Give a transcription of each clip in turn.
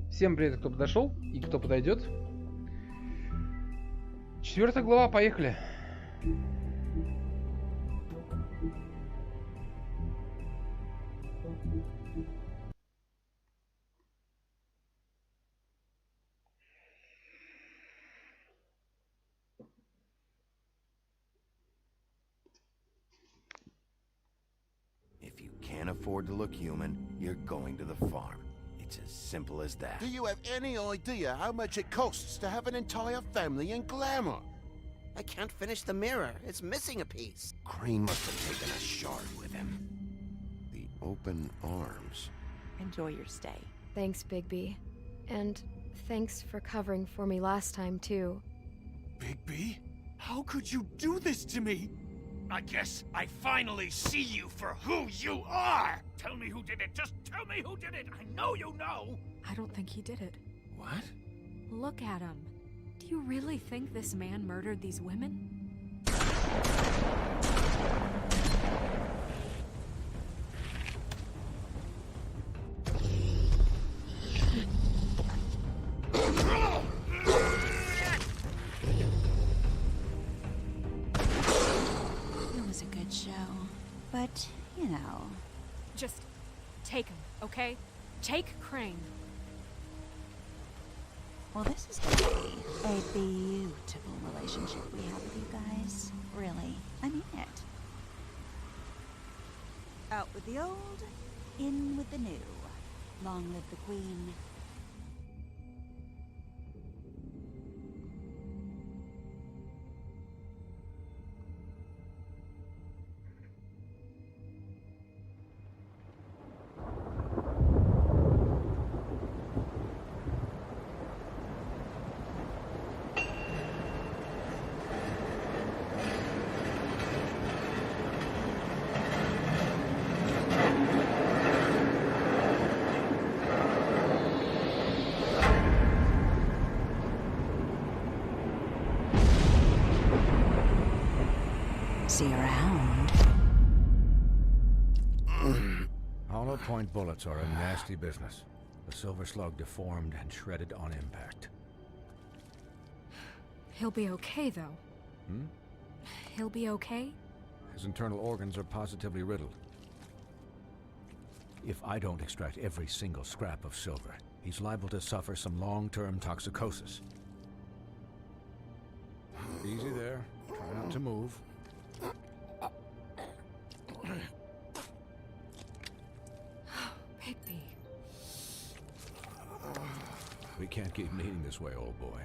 Всем привет, кто подошел и кто подойдет. 4 глава, поехали. If you can't afford to look human, you're going to the farm. It's as simple as that. Do you have any idea how much it costs to have an entire family in glamour? I can't finish the mirror. It's missing a piece. Crane must have taken a shard with him. The open arms. Enjoy your stay. Thanks, Bigby. And thanks for covering for me last time, too. Bigby? How could you do this to me? I guess I finally see you for who you are! Tell me who did it! Just tell me who did it! I know you know! I don't think he did it. What? Look at him. Do you really think this man murdered these women? But, you know... Just take him, okay? Take Crane. Well, this is gonna be a beautiful relationship we have with you guys. Really. I mean it. Out with the old, in with the new. Long live the Queen. See you around. Hollow point bullets are a nasty business. The silver slug deformed and shredded on impact. He'll be okay, though. Hmm? He'll be okay? His internal organs are positively riddled. If I don't extract every single scrap of silver, he's liable to suffer some long-term toxicosis. Easy there. Try not to move. Bigby. We can't keep meeting this way, old boy.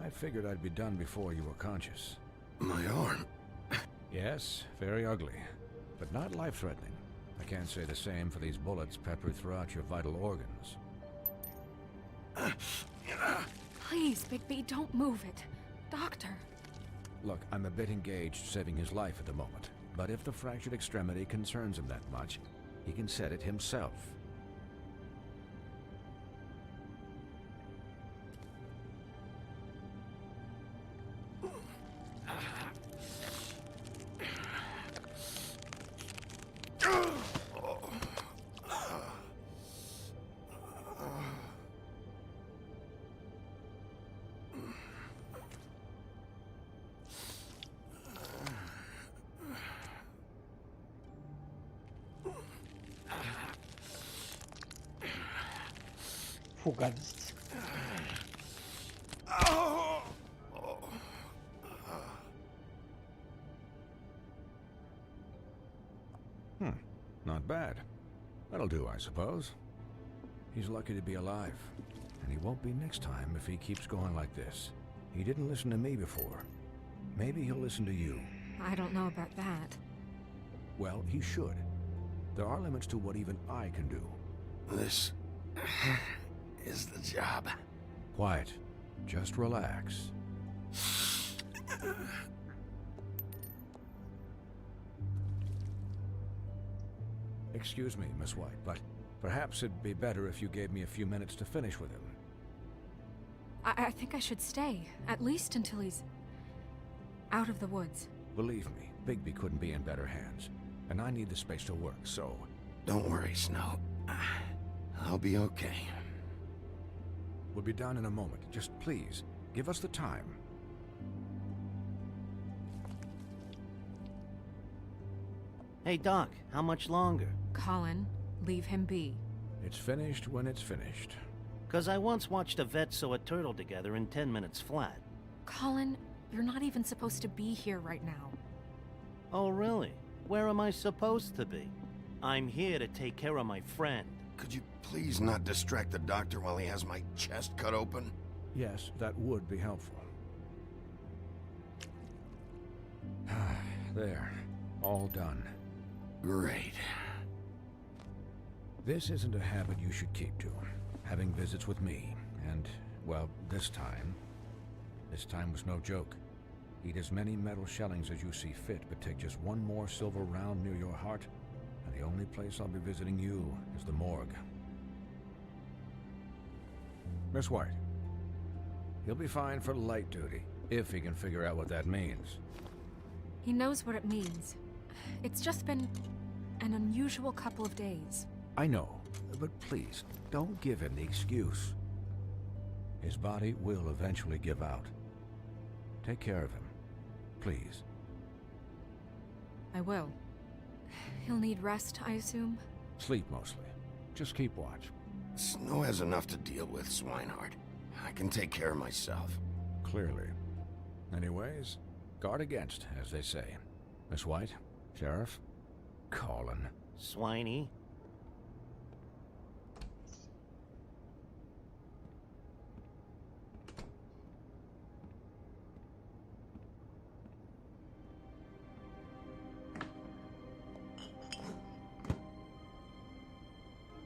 I figured I'd be done before you were conscious. My arm. Yes, very ugly, but not life-threatening. I can't say the same for these bullets peppered throughout your vital organs. Please, Bigby, don't move it. Doctor. Look, I'm a bit engaged saving his life at the moment, but if the fractured extremity concerns him that much, he can set it himself. Фу, гадость. Not bad. That'll do, I suppose. He's lucky to be alive. And he won't be next time if he keeps going like this. He didn't listen to me before. Maybe he'll listen to you. I don't know about that. Well, he should. There are limits to what even I can do. This is the job. Quiet. Just relax. Excuse me, Miss White, but perhaps it'd be better if you gave me a few minutes to finish with him. I think I should stay, at least until he's out of the woods. Believe me, Bigby couldn't be in better hands. and I need the space to work, so... Don't worry, Snow. I'll be okay. We'll be down in a moment. Just please, give us the time. Hey, Doc, how much longer? Colin, leave him be. It's finished when it's finished. 'Cause I once watched a vet sew a turtle together in 10 minutes flat. Colin, you're not even supposed to be here right now. Oh, really? Where am I supposed to be? I'm here to take care of my friend. Could you please not distract the doctor while he has my chest cut open? Yes, that would be helpful. There. All done. Great. This isn't a habit you should keep to. Having visits with me. And, well, this time was no joke. Eat as many metal shellings as you see fit, but take just one more silver round near your heart, and the only place I'll be visiting you is the morgue. Miss White. He'll be fine for light duty, if he can figure out what that means. He knows what it means. It's just been an unusual couple of days. I know, but please, don't give him the excuse. His body will eventually give out. Take care of him, please. I will. He'll need rest, I assume? Sleep mostly. Just keep watch. Snow has enough to deal with, Swinehart. I can take care of myself. Clearly. Anyways, guard against, as they say. Miss White, Sheriff, Colin. Swiney.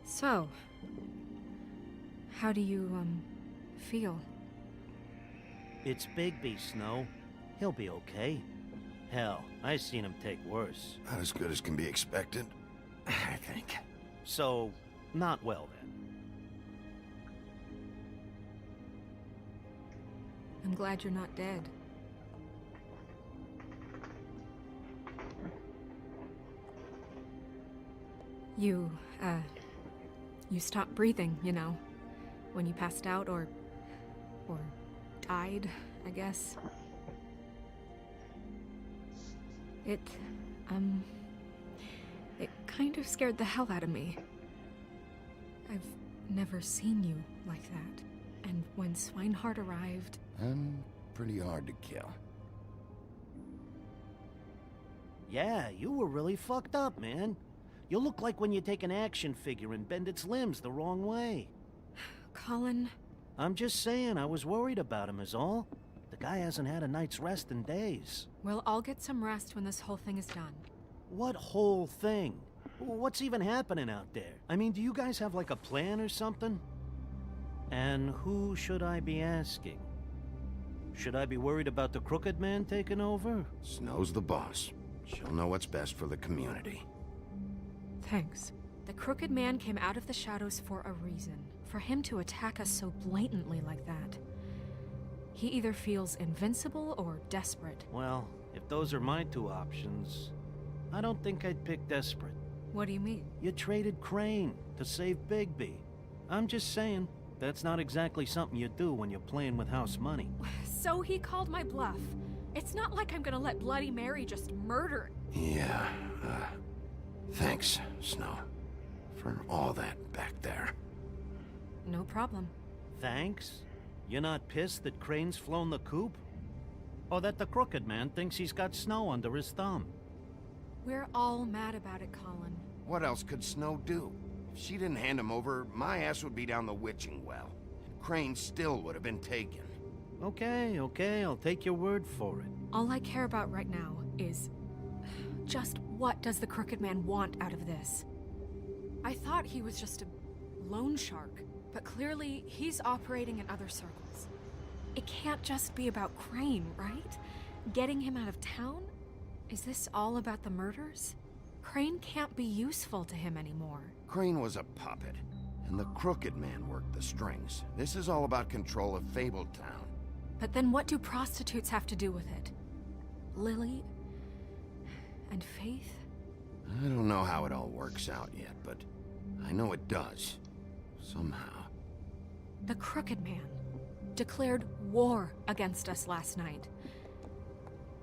So, how do you, feel? It's Bigby, Snow. He'll be okay. Hell, I've seen him take worse. Not as good as can be expected, I think. So, not well then. I'm glad you're not dead. You stopped breathing, you know, when you passed out or died, I guess. It kind of scared the hell out of me. I've never seen you like that. And when Swinehart arrived... I'm pretty hard to kill. Yeah, you were really fucked up, man. You look like when you take an action figure and bend its limbs the wrong way. Colin... I'm just saying, I was worried about him is all. The guy hasn't had a night's rest in days. We'll all get some rest when this whole thing is done. What whole thing? What's even happening out there? I mean, do you guys have like a plan or something? And who should I be asking? Should I be worried about the Crooked Man taking over? Snow's the boss. She'll know what's best for the community. Thanks. The Crooked Man came out of the shadows for a reason. For him to attack us so blatantly like that. He either feels invincible or desperate. Well, if those are my two options, I don't think I'd pick desperate. What do you mean? You traded Crane to save Bigby. I'm just saying, that's not exactly something you do when you're playing with house money. So he called my bluff. It's not like I'm gonna let Bloody Mary just murder... Yeah, thanks, Snow, for all that back there. No problem. Thanks? You're not pissed that Crane's flown the coop? Or that the Crooked Man thinks he's got Snow under his thumb? We're all mad about it, Colin. What else could Snow do? If she didn't hand him over, my ass would be down the witching well. And Crane still would have been taken. Okay, I'll take your word for it. All I care about right now is... just what does the Crooked Man want out of this? I thought he was just a loan shark, but clearly he's operating in other circles. It can't just be about Crane, right? Getting him out of town? Is this all about the murders? Crane can't be useful to him anymore. Crane was a puppet, and the Crooked Man worked the strings. This is all about control of Fabletown. But then what do prostitutes have to do with it? Lily? And Faith? I don't know how it all works out yet, but I know it does. Somehow. The Crooked Man declared war against us last night.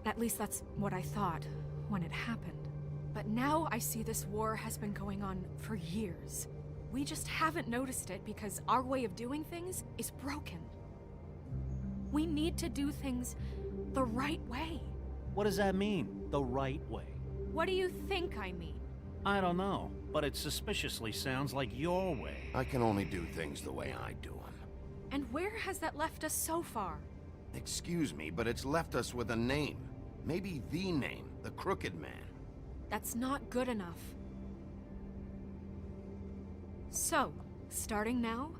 At least that's what I thought when it happened. But now I see this war has been going on for years. We just haven't noticed it because our way of doing things is broken. We need to do things the right way. What does that mean, the right way? What do you think I mean? I don't know, but it suspiciously sounds like your way. I can only do things the way I do them. And where has that left us so far? Excuse me, but it's left us with a name. Maybe the name, the Crooked Man. That's not good enough. So, starting now,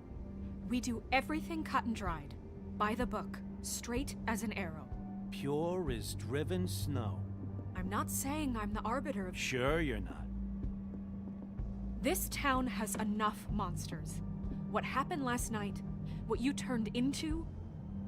we do everything cut and dried. By the book, straight as an arrow. Pure as driven snow. I'm not saying I'm the arbiter of... Sure you're not. This town has enough monsters. What happened last night, what you turned into,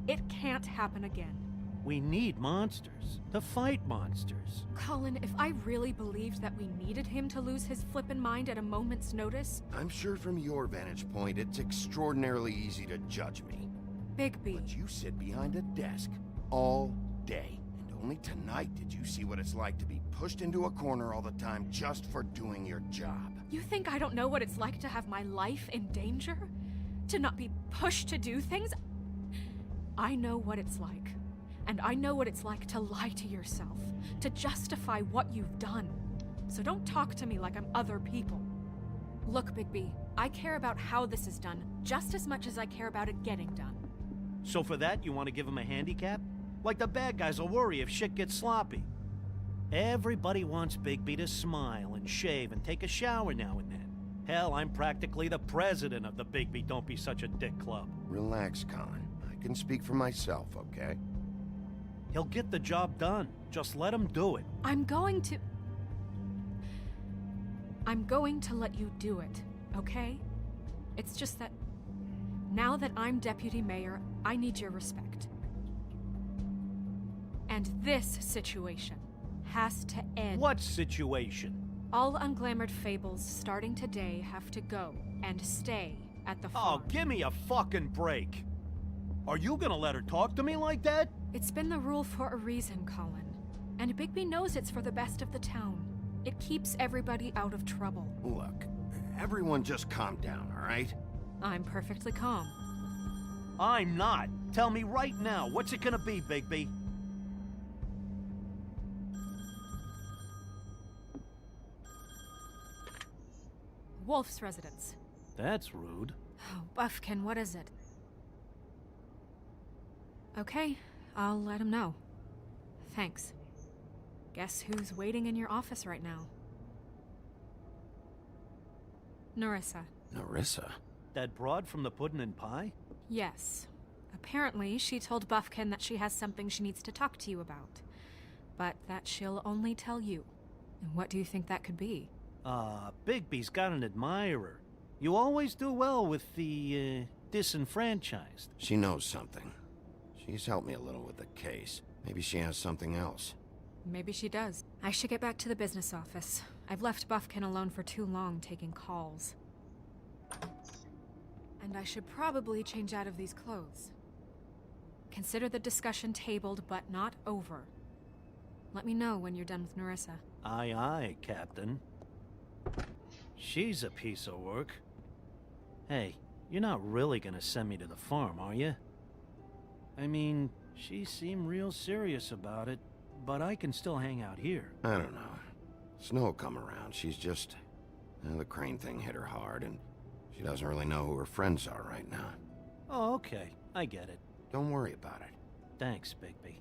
it can't happen again. We need monsters to fight monsters. Colin, if I really believed that we needed him to lose his flippin' mind at a moment's notice... I'm sure from your vantage point, it's extraordinarily easy to judge me. Bigby. But you sit behind a desk all day. And only tonight did you see what it's like to be pushed into a corner all the time just for doing your job. You think I don't know what it's like to have my life in danger? To not be pushed to do things? I know what it's like. And I know what it's like to lie to yourself, to justify what you've done. So don't talk to me like I'm other people. Look, Bigby, I care about how this is done just as much as I care about it getting done. So for that, you want to give him a handicap? Like the bad guys will worry if shit gets sloppy. Everybody wants Bigby to smile and shave and take a shower now and then. Hell, I'm practically the president of the Bigby Don't Be Such a Dick Club. Relax, Colin. I can speak for myself, okay? He'll get the job done. Just let him do it. I'm going to let you do it, okay? It's just that now that I'm deputy mayor, I need your respect. And this situation has to end. What situation? All unglamored fables starting today have to go and stay at the farm. Oh, give me a fucking break. Are you gonna let her talk to me like that? It's been the rule for a reason, Colin. And Bigby knows it's for the best of the town. It keeps everybody out of trouble. Look, everyone just calm down, all right? I'm perfectly calm. I'm not. Tell me right now, what's it gonna be, Bigby? Wolf's residence. That's rude. Oh, Buffkin, what is it? Okay, I'll let him know. Thanks. Guess who's waiting in your office right now? Nerissa. Nerissa? That broad from the Puddin' and Pie? Yes. Apparently, she told Buffkin that she has something she needs to talk to you about. But that she'll only tell you. And what do you think that could be? Bigby's got an admirer. You always do well with the, disenfranchised. She knows something. She's helped me a little with the case. Maybe she has something else. Maybe she does. I should get back to the business office. I've left Buffkin alone for too long taking calls. And I should probably change out of these clothes. Consider the discussion tabled, but not over. Let me know when you're done with Nerissa. Aye, aye, Captain. She's a piece of work. Hey, you're not really gonna send me to the farm, are you? I mean, she seemed real serious about it, but I can still hang out here. I don't know. Snow will come around. She's just... the crane thing hit her hard, and she doesn't really know who her friends are right now. Oh, okay. I get it. Don't worry about it. Thanks, Bigby.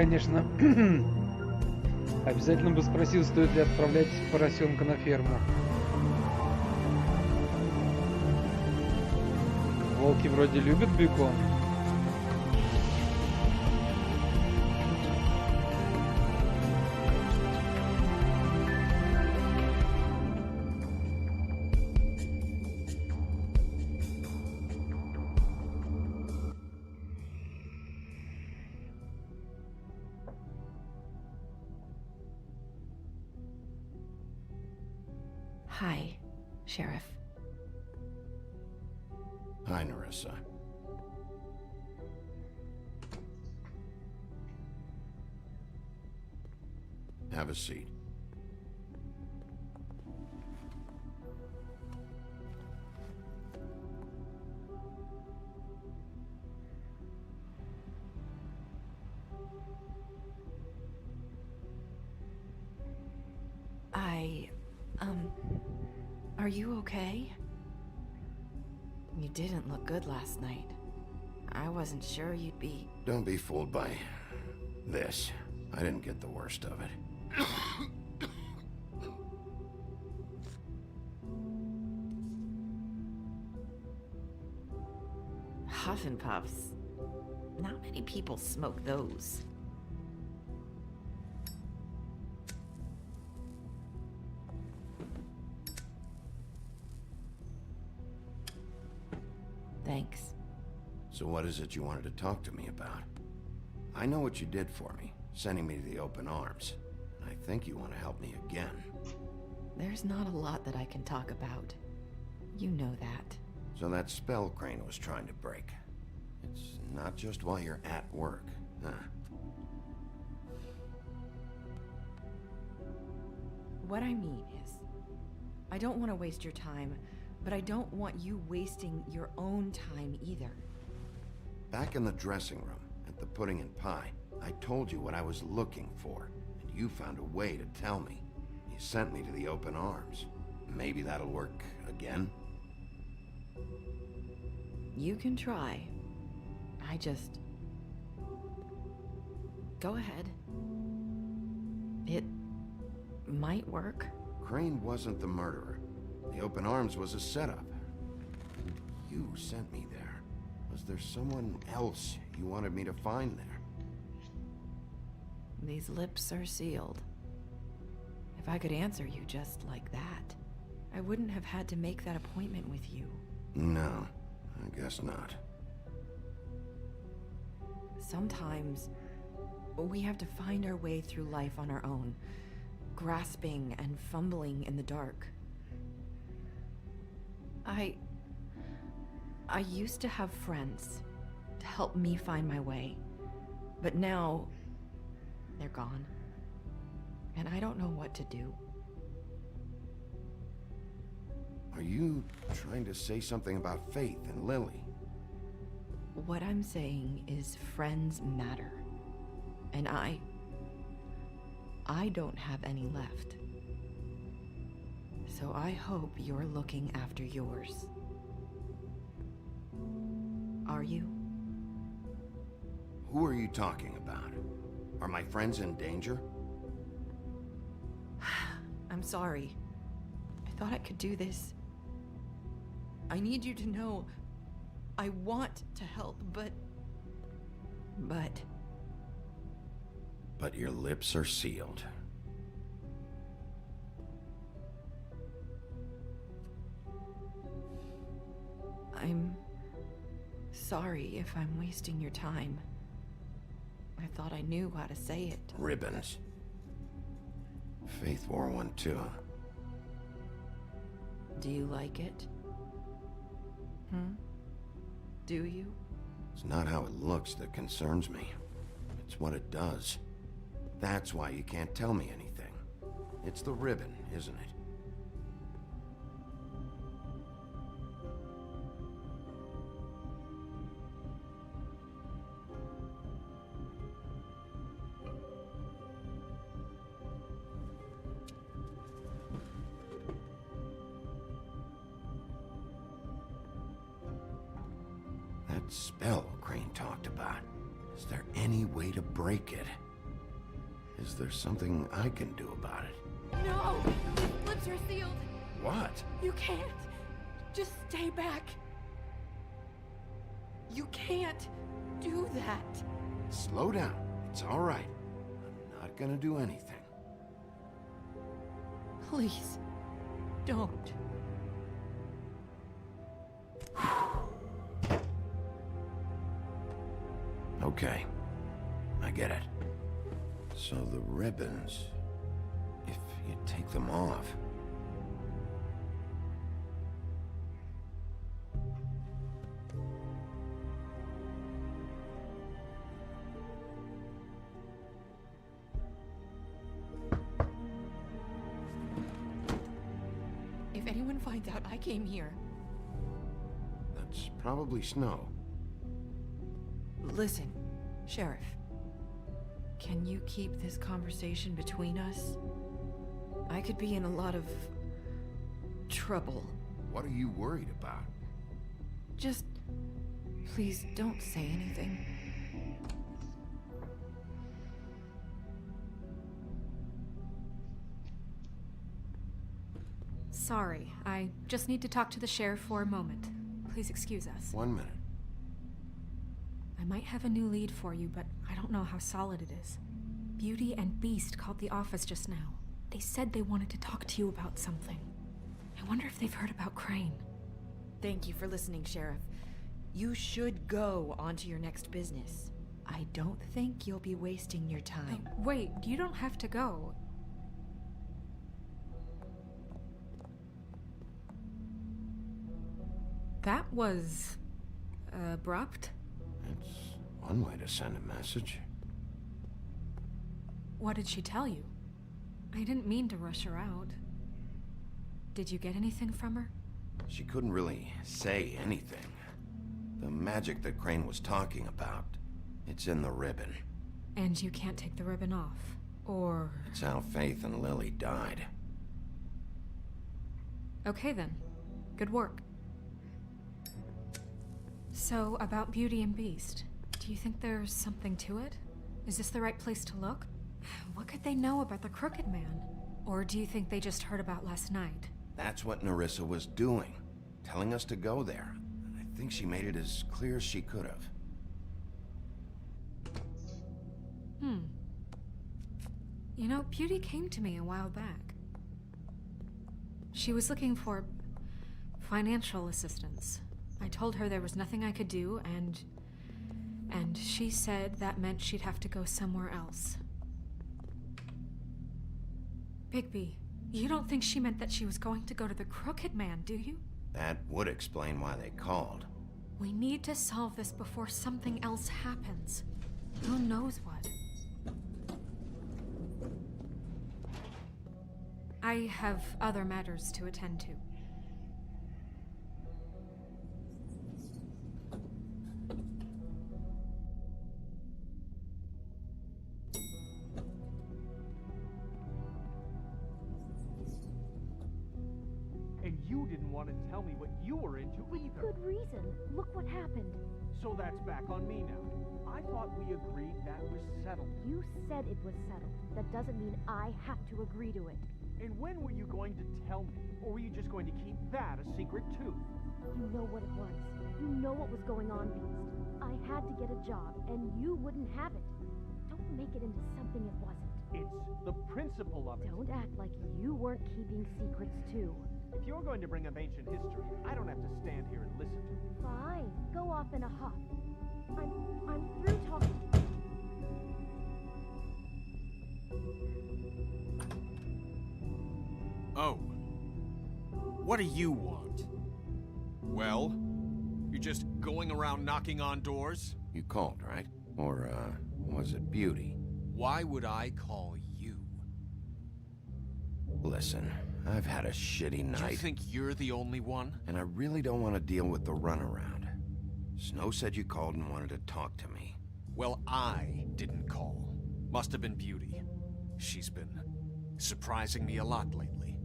конечно. Обязательно бы спросил, стоит ли отправлять поросенка на ферму. Волки вроде любят бекон. Hi, Sheriff. Hi, Nerissa. Have a seat. Are you okay? You didn't look good last night. I wasn't sure you'd be... Don't be fooled by this. I didn't get the worst of it. Huff and puffs. Not many people smoke those. Thanks. So what is it you wanted to talk to me about? I know what you did for me, sending me to the open arms. I think you want to help me again. There's not a lot that I can talk about. You know that. So that spell Crane was trying to break. It's not just while you're at work, huh? What I mean is, I don't want to waste your time, but I don't want you wasting your own time either. Back in the dressing room, at the pudding and pie, I told you what I was looking for, and you found a way to tell me. You sent me to the open arms. Maybe that'll work again? You can try. I just... Go ahead. It might work. Crane wasn't the murderer. The open arms was a setup. You sent me there. Was there someone else you wanted me to find there? These lips are sealed. If I could answer you just like that, I wouldn't have had to make that appointment with you. No, I guess not. Sometimes we have to find our way through life on our own, grasping and fumbling in the dark. I used to have friends to help me find my way, but now they're gone, and I don't know what to do. Are you trying to say something about Faith and Lily? What I'm saying is friends matter, and I don't have any left. So I hope you're looking after yours. Are you? Who are you talking about? Are my friends in danger? I'm sorry. I thought I could do this. I need you to know I want to help, but your lips are sealed. I'm sorry if I'm wasting your time. I thought I knew how to say it. Ribbons. Faith wore one too. Do you like it? Do you? It's not how it looks that concerns me. It's what it does. That's why you can't tell me anything. It's the ribbon, isn't it? That spell Crane talked about. Is there any way to break it? Is there something I can do about it? No! His lips are sealed. What? You can't. Just stay back. You can't do that. Slow down. It's all right. I'm not gonna do anything. Please, don't. Okay. I get it. So the ribbons, if you take them off... If anyone finds out I came here... That's probably snow. Listen, Sheriff. Can you keep this conversation between us? I could be in a lot of... trouble. What are you worried about? Just... please don't say anything. Sorry, I just need to talk to the sheriff for a moment. Please excuse us. 1 minute. I might have a new lead for you, but I don't know how solid it is. Beauty and Beast called the office just now. They said they wanted to talk to you about something. I wonder if they've heard about Crane. Thank you for listening, Sheriff. You should go on to your next business. I don't think you'll be wasting your time. Wait, you don't have to go. That was... abrupt? It's one way to send a message. What did she tell you? I didn't mean to rush her out. Did you get anything from her? She couldn't really say anything. The magic that Crane was talking about, it's in the ribbon. And you can't take the ribbon off, or... It's how Faith and Lily died. Okay then. Good work. So, about Beauty and Beast, do you think there's something to it? Is this the right place to look? What could they know about the Crooked Man? Or do you think they just heard about last night? That's what Nerissa was doing, telling us to go there. I think she made it as clear as she could have. You know, Beauty came to me a while back. She was looking for financial assistance. I told her there was nothing I could do, and she said that meant she'd have to go somewhere else. Bigby, you don't think she meant that she was going to go to the Crooked Man, do you? That would explain why they called. We need to solve this before something else happens. Who knows what? I have other matters to attend to. And you didn't want to tell me what you were into either. Good reason. Look what happened. So that's back on me now. I thought we agreed that was settled. You said it was settled. That doesn't mean I have to agree to it. And when were you going to tell me? Or were you just going to keep that a secret too? You know what it was. You know what was going on, Beast. I had to get a job, and you wouldn't have it. Don't make it into something it wasn't. It's the principle of it. Don't act like you weren't keeping secrets too. If you're going to bring up ancient history, I don't have to stand here and listen to it. Fine. Go off in a huff. I'm through talking. Oh. What do you want? Well? You're just going around knocking on doors? You called, right? Or, was it Beauty? Why would I call you? Listen, I've had a shitty night. You think you're the only one? And I really don't want to deal with the runaround. Snow said you called and wanted to talk to me. Well, I didn't call. Must have been Beauty. She's been surprising me a lot lately.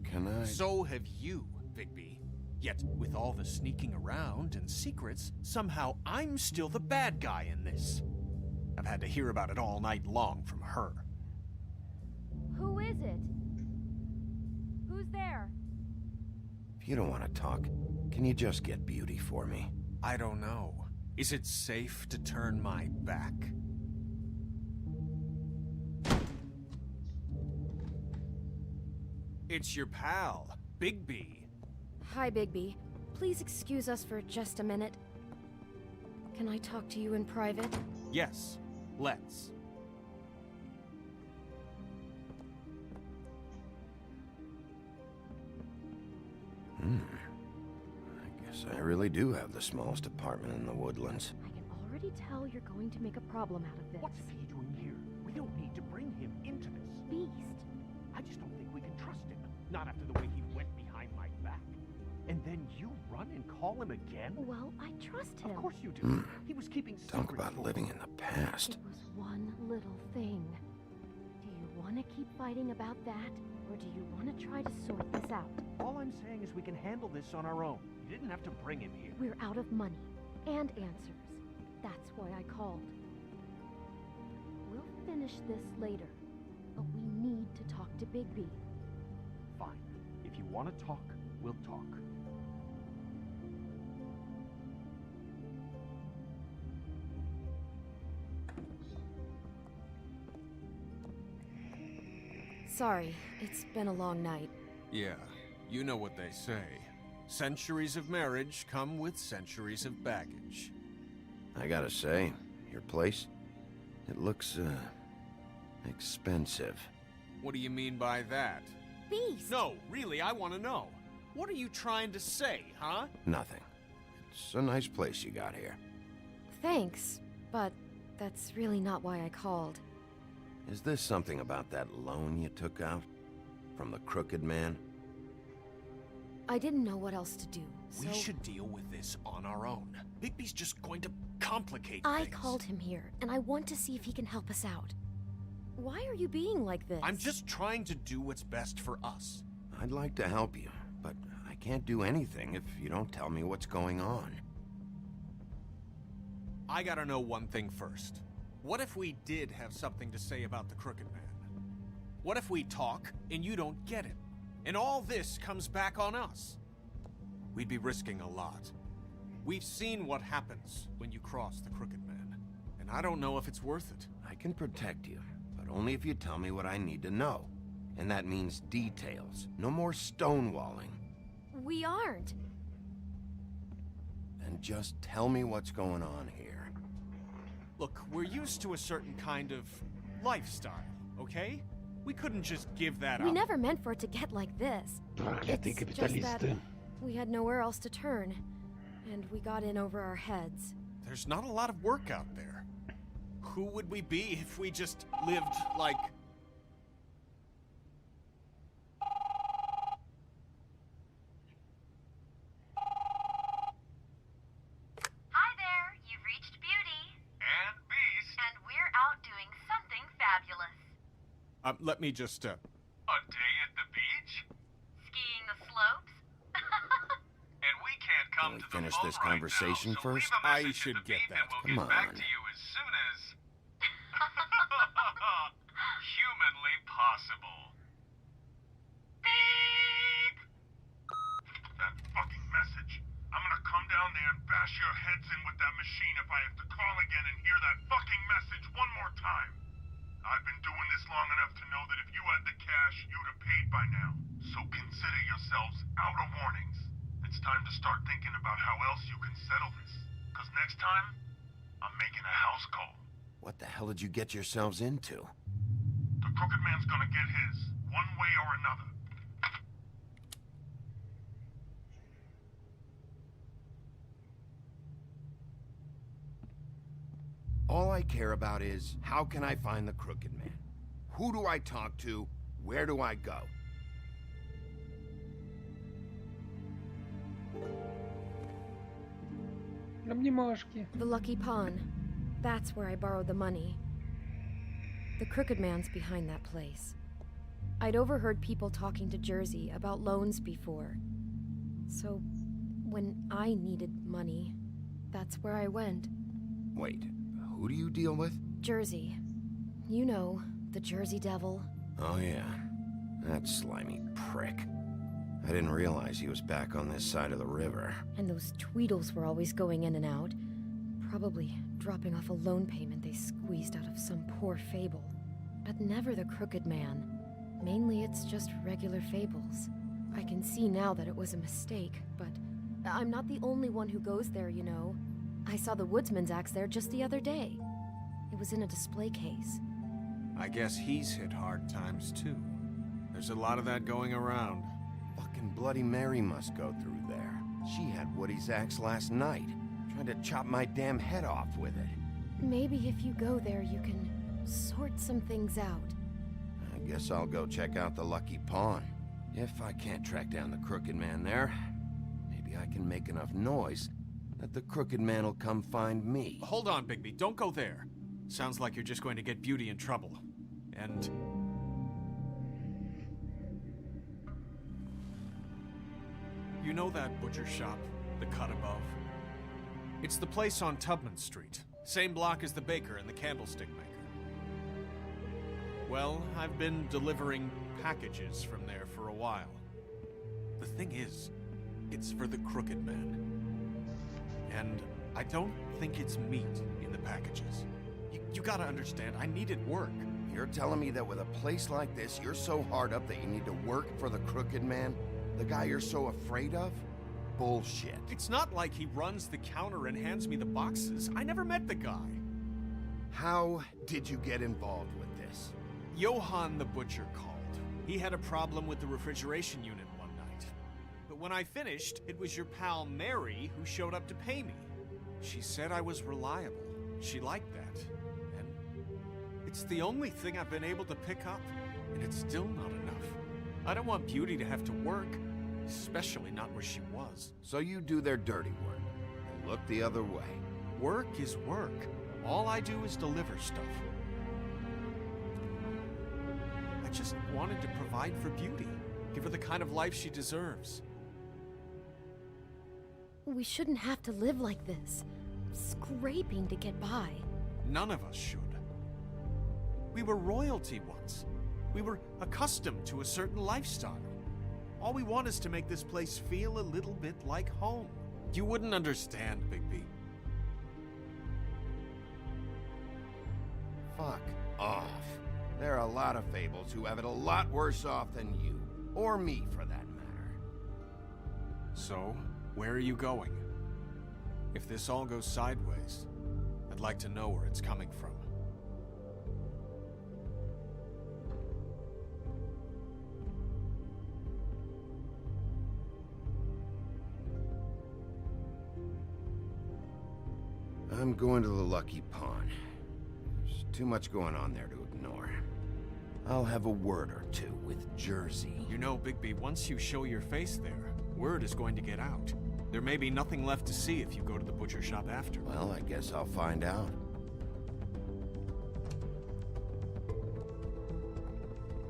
Can I? So have you, Bigby. Yet, with all the sneaking around and secrets, somehow I'm still the bad guy in this. I've had to hear about it all night long from her. Who is it? Who's there? If you don't want to talk, can you just get Beauty for me? I don't know. Is it safe to turn my back? It's your pal, Bigby. Hi, Bigby. Please excuse us for just a minute. Can I talk to you in private? Yes, let's. I guess I really do have the smallest apartment in the woodlands. I can already tell you're going to make a problem out of this. What's he doing here? We don't need to bring him into this. Beast. I just don't think we can trust him. Not after the way he went behind my back. And then you run and call him again? Well, I trust him. Of course you do. He was keeping Talk secrets. about living in the past. It was one little thing. Do you want to keep fighting about that? Or do you want to try to sort this out? All I'm saying is we can handle this on our own. You didn't have to bring him here. We're out of money and answers. That's why I called. We'll finish this later, but we need to talk to Bigby. Fine. If you want to talk, we'll talk. Sorry, it's been a long night. Yeah, you know what they say. Centuries of marriage come with centuries of baggage. I gotta say, your place, it looks, expensive. What do you mean by that? Beast! No, really, I want to know. What are you trying to say, huh? Nothing. It's a nice place you got here. Thanks, but that's really not why I called. Is this something about that loan you took out? From the crooked man? I didn't know what else to do, so... We should deal with this on our own. Bigby's just going to complicate I things. called him here, and I want to see if he can help us out. Why are you being like this? I'm just trying to do what's best for us. I'd like to help you, but I can't do anything if you don't tell me what's going on. I gotta know one thing first. What if we did have something to say about the Crooked Man? What if we talk and you don't get it? And all this comes back on us? We'd be risking a lot. We've seen what happens when you cross the Crooked Man, and I don't know if it's worth it. I can protect you, but only if you tell me what I need to know. And that means details. No more stonewalling. We aren't. Then just tell me what's going on here. Look, we're used to a certain kind of lifestyle, okay? We couldn't just give that up. We never meant for it to get like this. It's just that we had nowhere else to turn, and we got in over our heads. There's not a lot of work out there. Who would we be if we just lived like... Hi there, you've reached Beauty. And Beast. And we're out doing something fabulous. Let me just, A day at the beach? Skiing the slopes? And we can't come Can we to the finish boat this right conversation now, so first? leave a I message should at the get beep that. and we'll Come get back on. to you as soon as... humanly possible. Beep! That fucking message. I'm gonna come down there and bash your heads in with that machine if I have to call again and hear that fucking message one more time. I've been doing this long enough to know that if you had the cash, you'd have paid by now. So consider yourselves out of warnings. It's time to start thinking about how else you can settle this. Because next time, I'm making a house call. What the hell did you get yourselves into? The Crooked Man's gonna get his, one way or another. All I care about is, how can I find the Crooked Man? Who do I talk to? Where do I go? Обнимашки. The Lucky Pawn. That's where I borrowed the money. The Crooked Man's behind that place. I'd overheard people talking to Jersey about loans before. So, when I needed money, that's where I went. Wait, who do you deal with? Jersey. You know, the Jersey Devil. Oh yeah, that slimy prick. I didn't realize he was back on this side of the river. And those Tweedles were always going in and out. Probably dropping off a loan payment they squeezed out of some poor fable. But never the Crooked Man. Mainly it's just regular fables. I can see now that it was a mistake, but I'm not the only one who goes there, you know. I saw the Woodsman's axe there just the other day. It was in a display case. I guess he's hit hard times too. There's a lot of that going around. Fucking Bloody Mary must go through there. She had Woody's axe last night. Tried to chop my damn head off with it. Maybe if you go there, you can sort some things out. I guess I'll go check out the Lucky Pawn. If I can't track down the Crooked Man there, maybe I can make enough noise that the Crooked Man will come find me. Hold on, Bigby. Don't go there. Sounds like you're just going to get Beauty in trouble. And... you know that butcher shop, the cut above? It's the place on Tubman Street. Same block as the baker and the candlestick maker. Well, I've been delivering packages from there for a while. The thing is, it's for the Crooked Man. And I don't think it's meat in the packages. You gotta understand, I needed work. You're telling me that with a place like this, you're so hard up that you need to work for the Crooked Man? The guy you're so afraid of? Bullshit. It's not like he runs the counter and hands me the boxes. I never met the guy. How did you get involved with this? Johann the butcher called. He had a problem with the refrigeration unit one night. But when I finished, it was your pal Mary who showed up to pay me. She said I was reliable. She liked that. And it's the only thing I've been able to pick up, and it's still not enough. I don't want Beauty to have to work, especially not where she was. So you do their dirty work, and look the other way. Work is work. All I do is deliver stuff. I just wanted to provide for Beauty, give her the kind of life she deserves. We shouldn't have to live like this, scraping to get by. None of us should. We were royalty once. We were accustomed to a certain lifestyle. All we want is to make this place feel a little bit like home. You wouldn't understand, Bigby. Fuck off. There are a lot of fables who have it a lot worse off than you. Or me, for that matter. So, where are you going? If this all goes sideways, I'd like to know where it's coming from. I'm going to the Lucky Pawn. There's too much going on there to ignore. I'll have a word or two with Jersey. You know, Bigby, once you show your face there, word is going to get out. There may be nothing left to see if you go to the butcher shop after. Well, I guess I'll find out.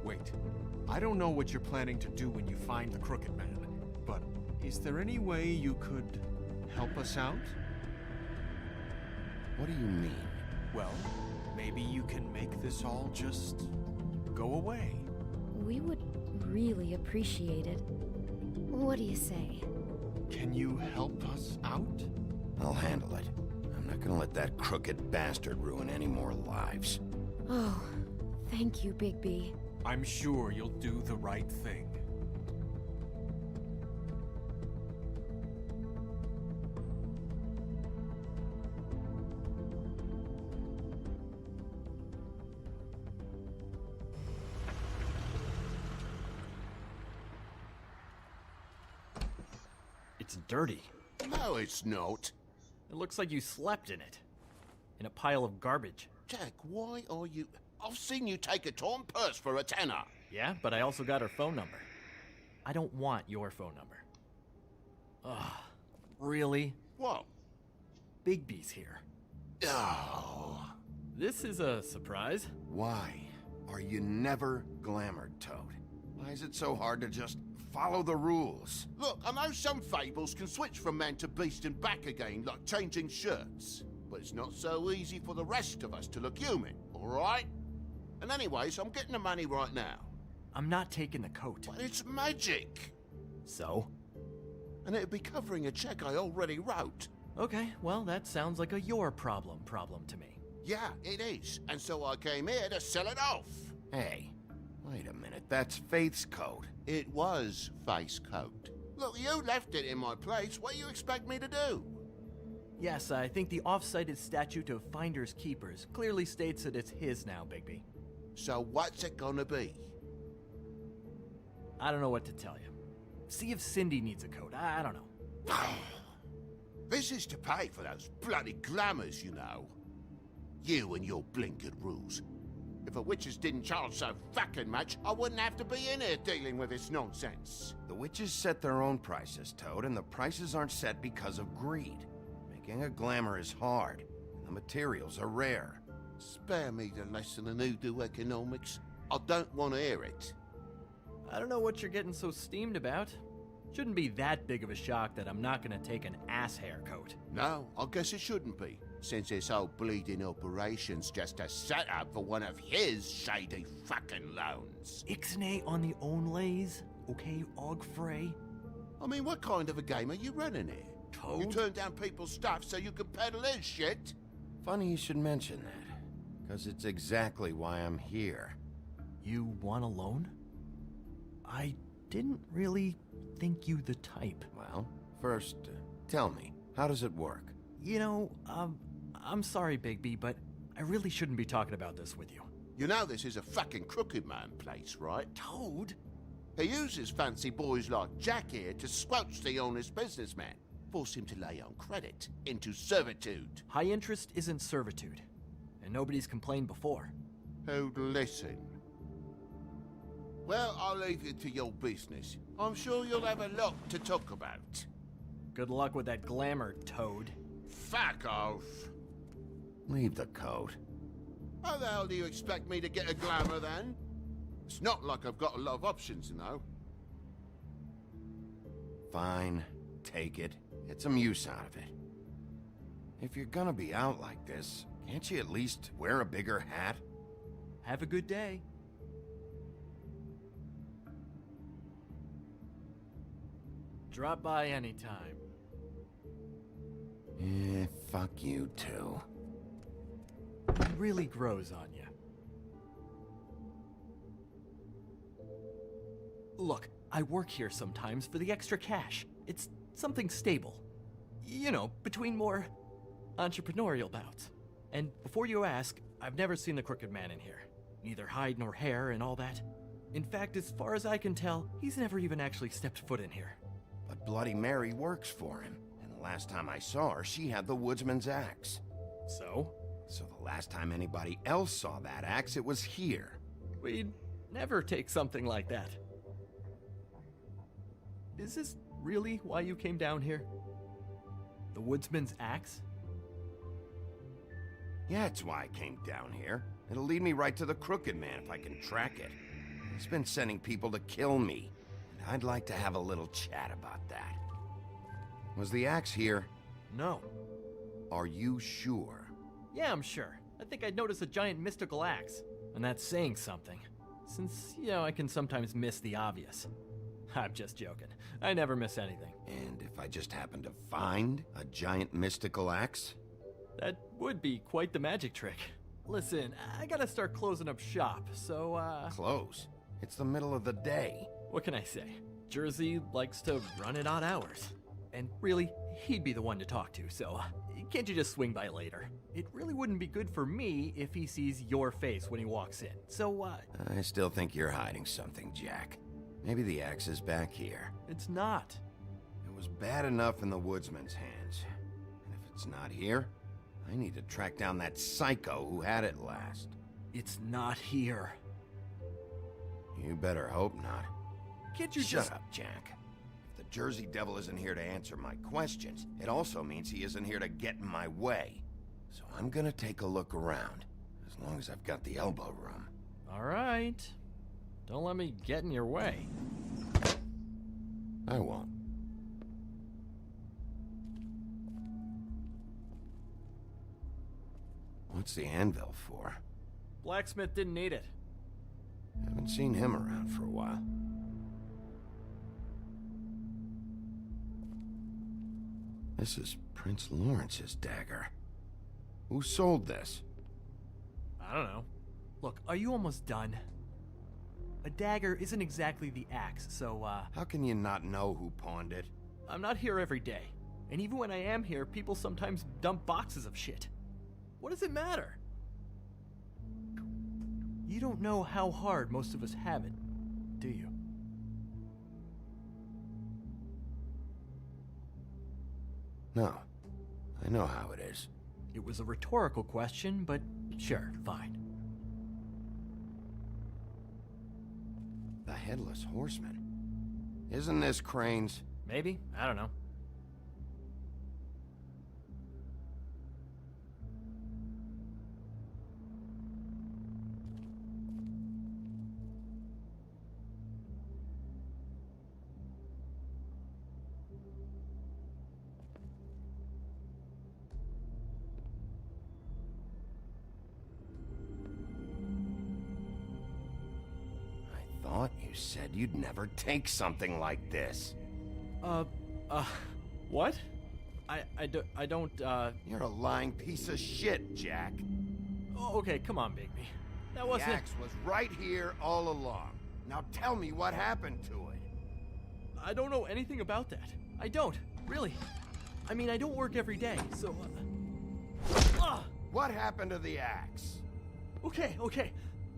Wait, I don't know what you're planning to do when you find the Crooked Man, but is there any way you could help us out? What do you mean? Well, maybe you can make this all just go away. We would really appreciate it. What do you say? Can you help us out? I'll handle it. I'm not gonna let that crooked bastard ruin any more lives. Oh, thank you, Bigby. I'm sure you'll do the right thing. It's dirty. No, it's not. It looks like you slept in it. In a pile of garbage. Jack, why are you... I've seen you take a torn purse for a tenner. Yeah, but I also got her phone number. I don't want your phone number. Ugh, really? What? Bigby's here. Oh. This is a surprise. Why are you never glamored, Toad? Why is it so hard to just follow the rules? Look, I know some fables can switch from man to beast and back again, like changing shirts. but it's not so easy for the rest of us to look human, alright? And anyways, I'm getting the money right now. I'm not taking the coat. But it's magic! So? And it'd be covering a check I already wrote. Okay, well, that sounds like a your problem to me. Yeah, it is. And so I came here to sell it off. Hey, wait a minute, that's Faith's coat. It was Faith's coat. Look, you left it in my place. What do you expect me to do? Yes, I think the off-cited statute of Finders Keepers clearly states that it's his now, Bigby. So what's it gonna be? I don't know what to tell you. See if Cindy needs a coat. I don't know. This is to pay for those bloody glamours, you know. You and your blinkered rules. If the witches didn't charge so fucking much, I wouldn't have to be in here dealing with this nonsense. The witches set their own prices, Toad, and the prices aren't set because of greed. Making a glamour is hard, and the materials are rare. Spare me the lesson in hoodoo economics. I don't want to hear it. I don't know what you're getting so steamed about. Shouldn't be that big of a shock that I'm not gonna take an ass hair coat. No, I guess it shouldn't be, since this whole bleeding operation's just a setup for one of his shady fucking loans. Ixnay on the own lays, okay, Og Frey? I mean, what kind of a game are you running here? Toad? You turn down people's stuff so you can peddle his shit? Funny you should mention that, because it's exactly why I'm here. You want a loan? I didn't really think you the type. Well, first, tell me, how does it work? You know, I'm sorry, Bigby, but I really shouldn't be talking about this with you. You know this is a fucking crooked man place, right? Toad? He uses fancy boys like Jack here to squelch the honest businessman. Force him to lay on credit into servitude. High interest isn't servitude, and nobody's complained before. Who'd listen? Well, I'll leave it to your business. I'm sure you'll have a lot to talk about. Good luck with that glamour, Toad. Fuck off. Leave the coat. How the hell do you expect me to get a glamour then? It's not like I've got a lot of options, you know. Fine, take it. Get some use out of it. If you're gonna be out like this, can't you at least wear a bigger hat? Have a good day. Drop by anytime. Fuck you too. It really grows on you. Look, I work here sometimes for the extra cash. It's something stable. You know, between more entrepreneurial bouts. And before you ask, I've never seen the Crooked Man in here. Neither hide nor hair and all that. In fact, as far as I can tell, he's never even actually stepped foot in here. But Bloody Mary works for him. And the last time I saw her, she had the woodsman's axe. So? So the last time anybody else saw that axe, it was here. We'd never take something like that. Is this really why you came down here? The woodsman's axe? Yeah, it's why I came down here. It'll lead me right to the Crooked Man if I can track it. He's been sending people to kill me, and I'd like to have a little chat about that. Was the axe here? No. Are you sure? Yeah, I'm sure. I think I'd noticed a giant mystical axe. And that's saying something. Since, you know, I can sometimes miss the obvious. I'm just joking. I never miss anything. And if I just happen to find a giant mystical axe? That would be quite the magic trick. Listen, I gotta start closing up shop, so, Close? It's the middle of the day. What can I say? Jersey likes to run at odd hours. And really, he'd be the one to talk to, so can't you just swing by later? It really wouldn't be good for me if he sees your face when he walks in, so, I still think you're hiding something, Jack. Maybe the axe is back here. It's not. It was bad enough in the woodsman's hands. And if it's not here, I need to track down that psycho who had it last. It's not here. You better hope not. Can't you Shut up, Jack. If the Jersey Devil isn't here to answer my questions, it also means he isn't here to get in my way. So I'm gonna take a look around, as long as I've got the elbow room. All right. Don't let me get in your way. I won't. What's the anvil for? Blacksmith didn't need it. Haven't seen him around for a while. This is Prince Lawrence's dagger. Who sold this? I don't know. Look, are you almost done? A dagger isn't exactly the axe, so, How can you not know who pawned it? I'm not here every day. And even when I am here, people sometimes dump boxes of shit. What does it matter? You don't know how hard most of us have it, do you? No. I know how it is. It was a rhetorical question, but sure, fine. The Headless Horseman. Isn't this Crane's? Maybe? I don't know. You said you'd never take something like this. What? I don't, You're a lying piece of shit, Jack. Oh, okay, come on, Bigby. That wasn't... The axe was right here all along. Now tell me what happened to it. I don't know anything about that. I don't, really. I mean, I don't work every day, so... What happened to the axe? Okay.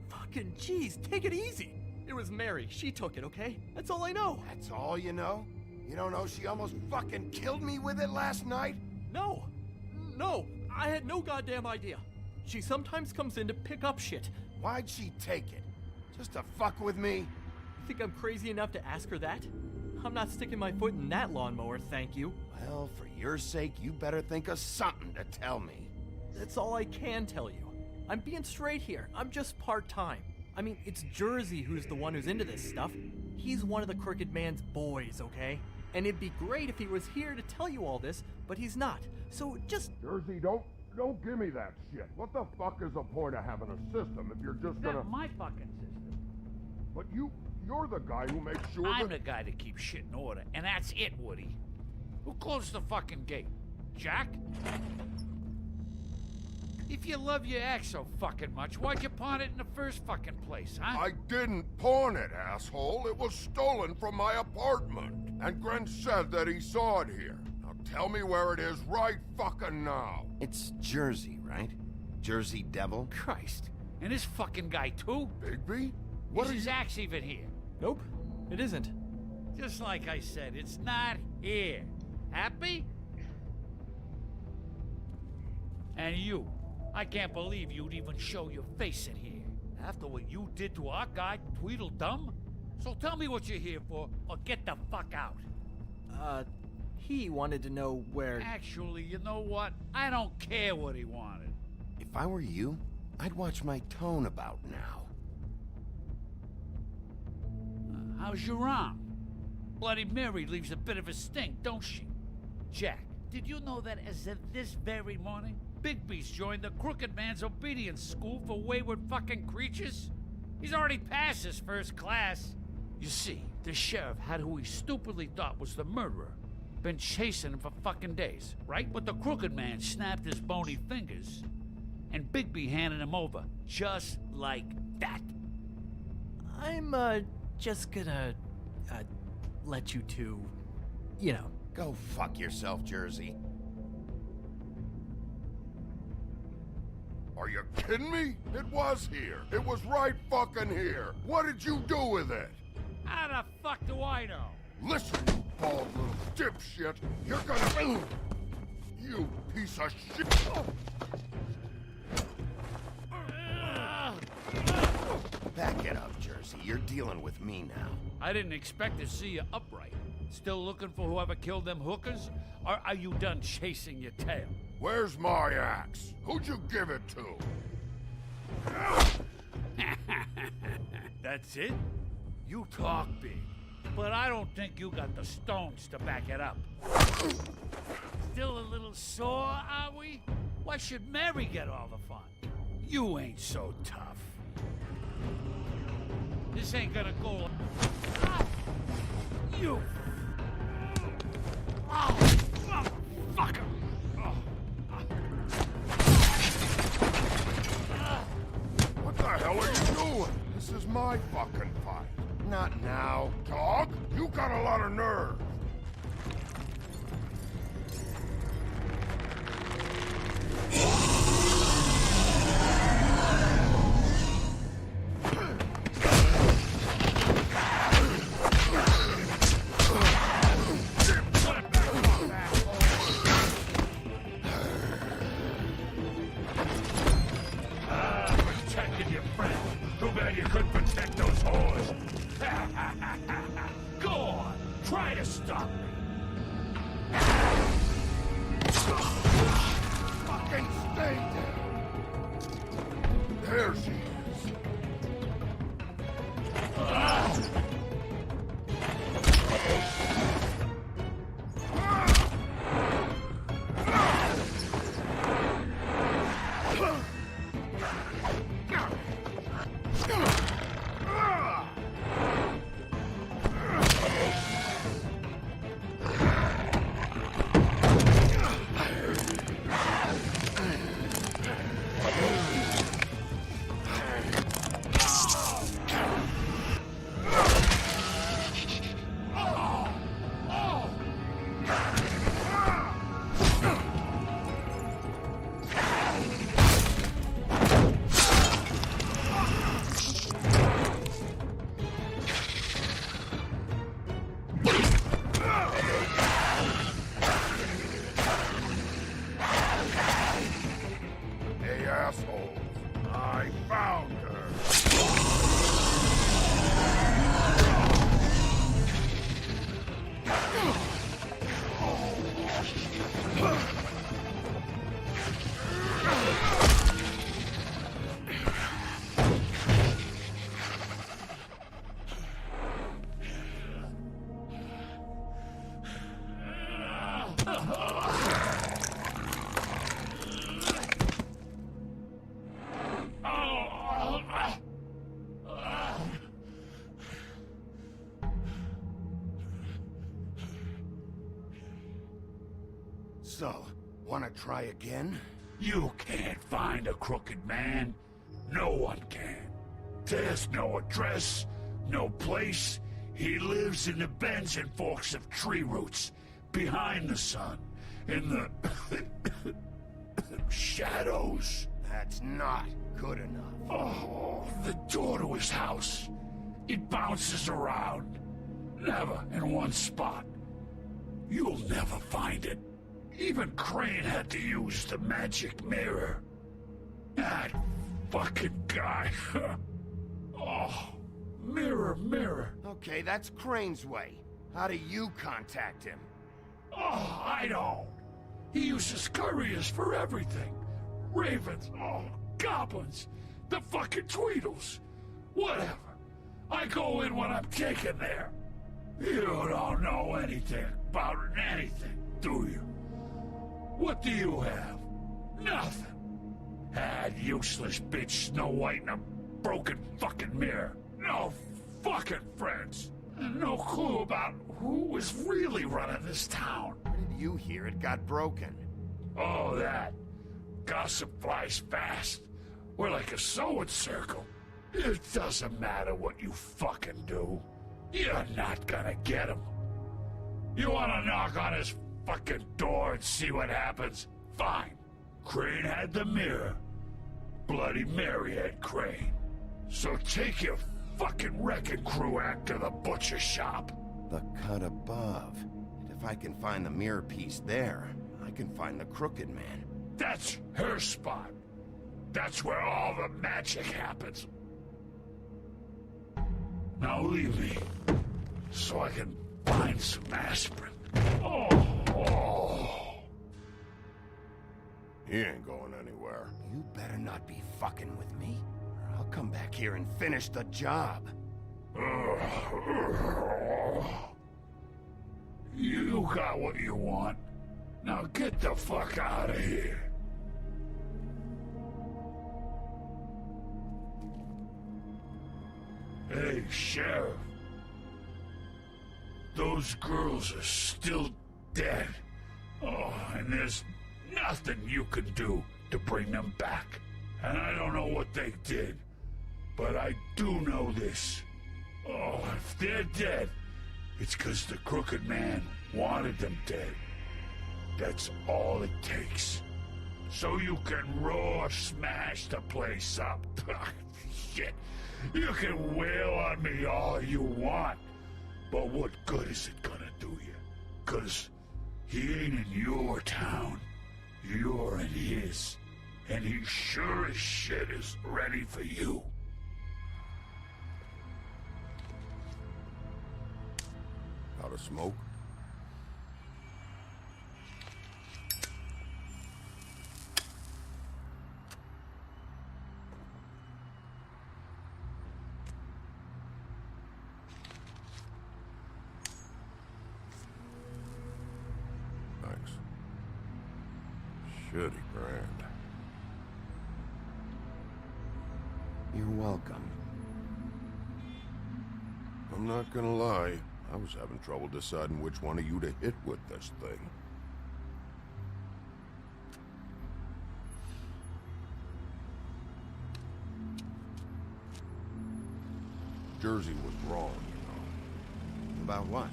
Fucking jeez, take it easy. It was Mary. She took it, okay? That's all I know. That's all you know? You don't know she almost fucking killed me with it last night? No, I had no goddamn idea. She sometimes comes in to pick up shit. Why'd she take it? Just to fuck with me? You think I'm crazy enough to ask her that? I'm not sticking my foot in that lawnmower, thank you. Well, for your sake, you better think of something to tell me. That's all I can tell you. I'm being straight here. I'm just part-time. I mean, it's Jersey who's the one who's into this stuff. He's one of the Crooked Man's boys, okay? And it'd be great if he was here to tell you all this, but he's not. So just... Jersey, don't give me that shit. What the fuck is the point of having a system if you're just gonna... That's my fucking system. But you're the guy who makes sure I'm the guy that keeps shit in order, and that's it, Woody. Who closed the fucking gate? Jack? If you love your axe so fucking much, why'd you pawn it in the first fucking place, huh? I didn't pawn it, asshole. It was stolen from my apartment. And Gren said that he saw it here. Now tell me where it is right fucking now. It's Jersey, right? Jersey Devil? Christ. And this fucking guy, too? Bigby? Is his axe even here? Nope, it isn't. Just like I said, it's not here. Happy? And you. I can't believe you'd even show your face in here. After what you did to our guy, Tweedledum? So tell me what you're here for, or get the fuck out. He wanted to know where... Actually, you know what? I don't care what he wanted. If I were you, I'd watch my tone about now. How's your arm? Bloody Mary leaves a bit of a stink, don't she? Jack, did you know that as of this very morning, Bigby's joined the Crooked Man's obedience school for wayward fucking creatures? He's already passed his first class. You see, the sheriff had who he stupidly thought was the murderer. Been chasing him for fucking days, right? But the Crooked Man snapped his bony fingers, and Bigby handed him over, just like that. I'm, just gonna, let you two, you know. Go fuck yourself, Jersey. Are you kidding me? It was here. It was right fucking here. What did you do with it? How the fuck do I know? Listen, you bald little dipshit. You're gonna... You piece of shit. Back it up, Jersey. You're dealing with me now. I didn't expect to see you upright. Still looking for whoever killed them hookers? Or are you done chasing your tail? Where's my axe? Who'd you give it to? That's it? You talk big, but I don't think you got the stones to back it up. Still a little sore, are we? Why should Mary get all the fun? You ain't so tough. This ain't gonna go... Ah! You... Oh, motherfucker! What the hell are you doing? This is my fucking fight. Not now. Dog, you got a lot of nerve. Protected your friend. Too bad you couldn't protect those whores. Go on, try to stop me. Fucking stay there. There she is. So, wanna try again? You can't find a crooked man. No one can. There's no address, no place. He lives in the bends and forks of tree roots, behind the sun, in the shadows. That's not good enough. Oh, the door to his house. It bounces around. Never in one spot. You'll never find it. Even Crane had to use the magic mirror. That fucking guy. Oh, mirror, mirror. Okay, that's Crane's way. How do you contact him? Oh, I don't. He uses couriers for everything. Ravens, goblins, the fucking Tweedles. Whatever. I go in when I'm taken there. You don't know anything about anything, do you? What do you have? Nothing. That useless bitch Snow White and a broken fucking mirror. No fucking friends. And no clue about who was really running this town. Where did you hear it got broken? Oh, that. Gossip flies fast. We're like a sewing circle. It doesn't matter what you fucking do. You're not gonna get him. You wanna knock on his fucking door and see what happens? Fine. Crane had the mirror. Bloody Mary had Crane. So take your fucking wrecking crew act to the butcher shop. The cut above. And if I can find the mirror piece there, I can find the crooked man. That's her spot. That's where all the magic happens. Now leave me, so I can find some aspirin. He ain't going anywhere. You better not be fucking with me, or I'll come back here and finish the job. You got what you want. Now get the fuck out of here. Hey, Sheriff. Those girls are still dead. Oh, and there's nothing you can do to bring them back. And I don't know what they did, but I do know this. Oh, if they're dead, it's 'cause the Crooked Man wanted them dead. That's all it takes. So you can raw smash the place up. Shit. You can wail on me all you want, but what good is it gonna do you? 'Cause he ain't in your town. You're in his. And he sure as shit is ready for you. Out of smoke? Thanks. Shitty brand. You're welcome. I'm not gonna lie. I was having trouble deciding which one of you to hit with this thing. Jersey was wrong, you know. About what?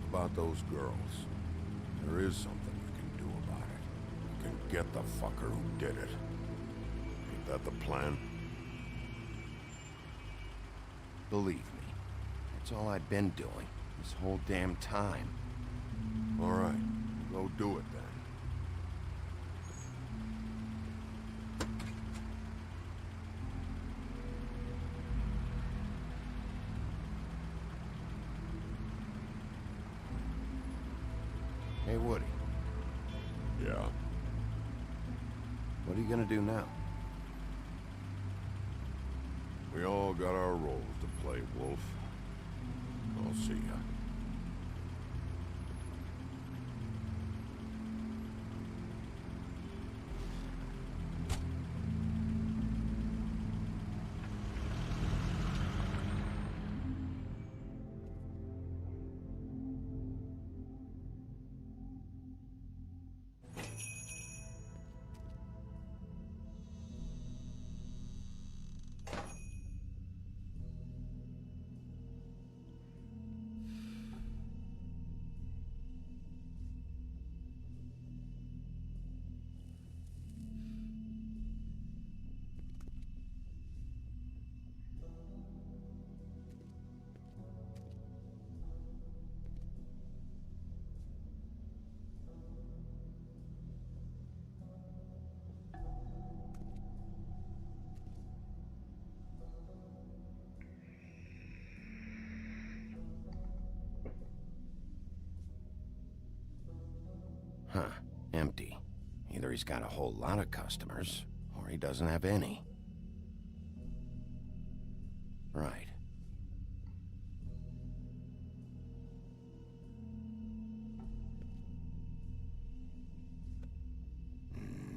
About those girls. There is something you can do about it. You can get the fucker who did it. Ain't that the plan? Believe me, that's all I've been doing this whole damn time. All right, go do it then. Hey, Woody. Yeah? What are you gonna do now? We all got our roles to play, Wolf. I'll see ya. Huh. Empty. Either he's got a whole lot of customers, or he doesn't have any. Right.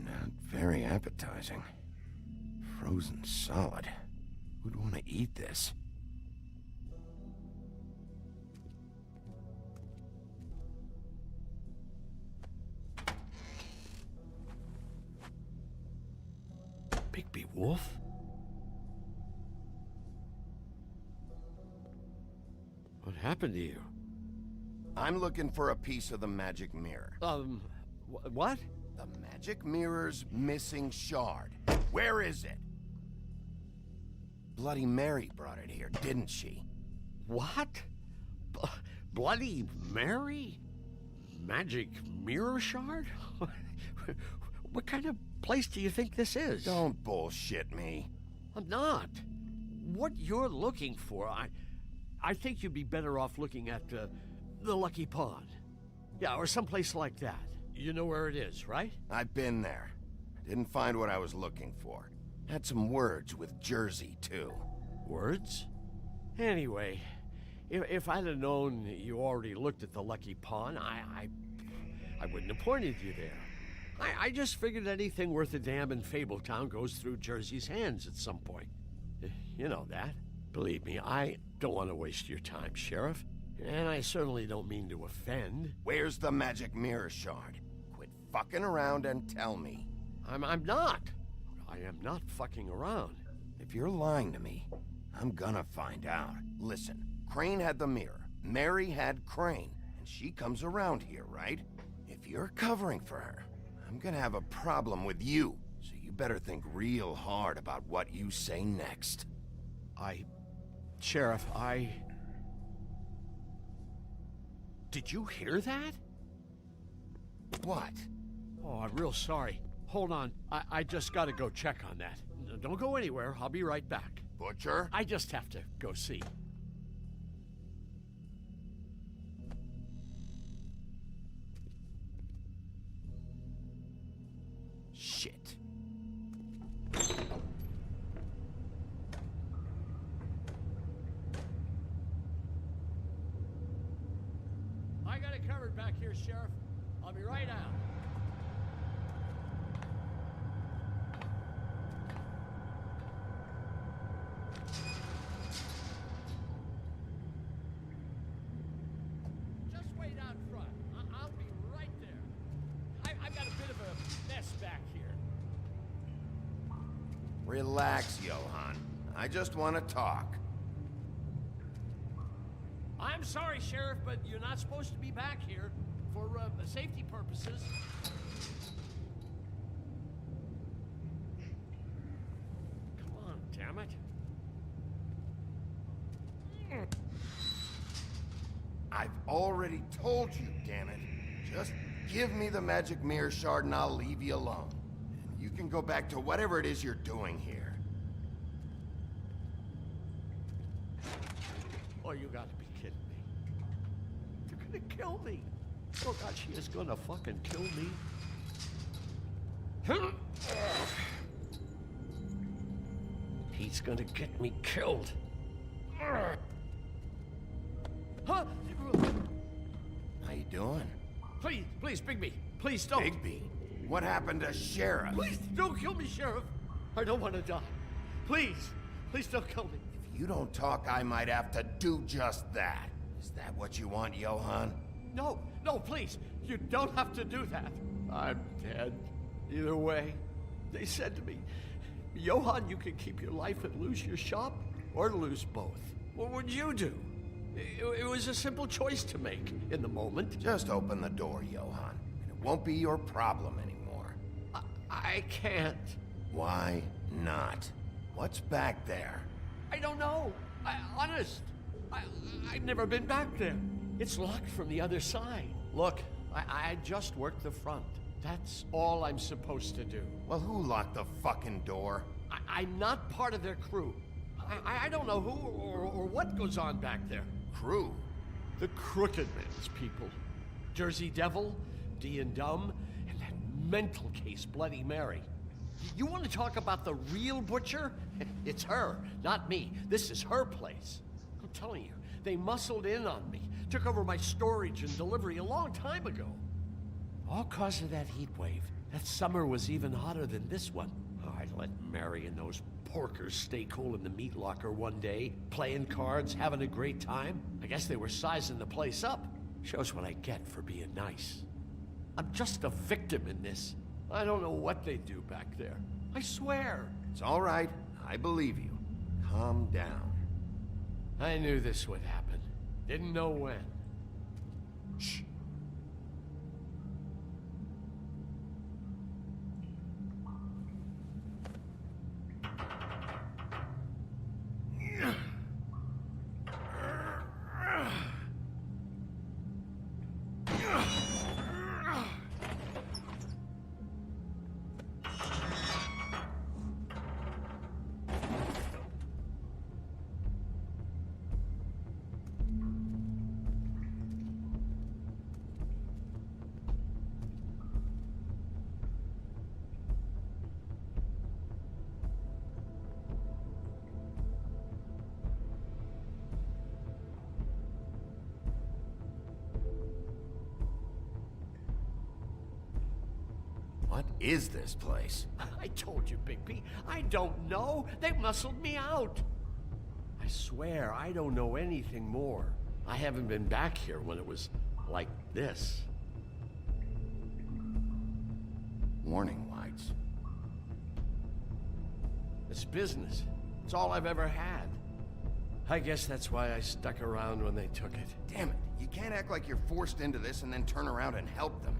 Not very appetizing. Frozen solid. Who'd want to eat this? Bigby Wolf? What happened to you? I'm looking for a piece of the magic mirror. What? The magic mirror's missing shard. Where is it? Bloody Mary brought it here, didn't she? What? Bloody Mary? Magic mirror shard? What kind of place do you think this is? Don't bullshit me. I'm not. What you're looking for, I think you'd be better off looking at the Lucky Pond. Yeah, or someplace like that. You know where it is, right? I've been there. Didn't find what I was looking for. Had some words with Jersey, too. Words? Anyway, if I'd have known you already looked at the Lucky Pond, I wouldn't have pointed you there. I just figured anything worth a damn in Fabletown goes through Jersey's hands at some point. You know that. Believe me, I don't want to waste your time, Sheriff. And I certainly don't mean to offend. Where's the magic mirror shard? Quit fucking around and tell me. I'm not. I am not fucking around. If you're lying to me, I'm gonna find out. Listen, Crane had the mirror. Mary had Crane. And she comes around here, right? If you're covering for her, I'm gonna have a problem with you. So you better think real hard about what you say next. Sheriff, Did you hear that? What? Oh, I'm real sorry. Hold on. I just gotta go check on that. Don't go anywhere. I'll be right back. Butcher? I just have to go see. Shit. I got it covered back here, Sheriff. I'll be right out. Just wait out front. I'll be right there. I've got a bit of a mess back here. Relax, Johan. I just want to talk. I'm sorry, Sheriff, but you're not supposed to be back here for safety purposes. Come on, damn it. I've already told you, damn it. Just give me the magic mirror shard and I'll leave you alone. And you can go back to whatever it is you're doing here. Oh, you gotta be kidding me. They're gonna kill me. Oh God, she is gonna fucking kill me. He's gonna get me killed. Huh? How you doing? Please, Bigby. Please don't. Bigby? What happened to Sheriff? Please don't kill me, Sheriff. I don't want to die. Please don't kill me. If you don't talk, I might have to do just that. Is that what you want, Johan? No, please. You don't have to do that. I'm dead. Either way. They said to me, Johan, you can keep your life and lose your shop, or lose both. What would you do? It was a simple choice to make in the moment. Just open the door, Johan, and it won't be your problem anymore. I can't. Why not? What's back there? I don't know. Honest. I've never been back there. It's locked from the other side. Look, I just worked the front. That's all I'm supposed to do. Well, who locked the fucking door? I'm not part of their crew. I don't know who or what goes on back there. Crew? The Crooked Man's people. Jersey Devil, D and Dumb, and that mental case, Bloody Mary. You want to talk about the real butcher? It's her, not me. This is her place. I'm telling you, they muscled in on me, took over my storage and delivery a long time ago. All cause of that heat wave. That summer was even hotter than this one. Oh, I'd let Mary and those porkers stay cool in the meat locker one day, playing cards, having a great time. I guess they were sizing the place up. Shows what I get for being nice. I'm just a victim in this. I don't know what they do back there. I swear. It's all right. I believe you. Calm down. I knew this would happen. Didn't know when. Shh. What is this place? I told you, Bigby. I don't know. They muscled me out. I swear, I don't know anything more. I haven't been back here when it was like this. Warning lights. It's business. It's all I've ever had. I guess that's why I stuck around when they took it. Damn it, you can't act like you're forced into this and then turn around and help them.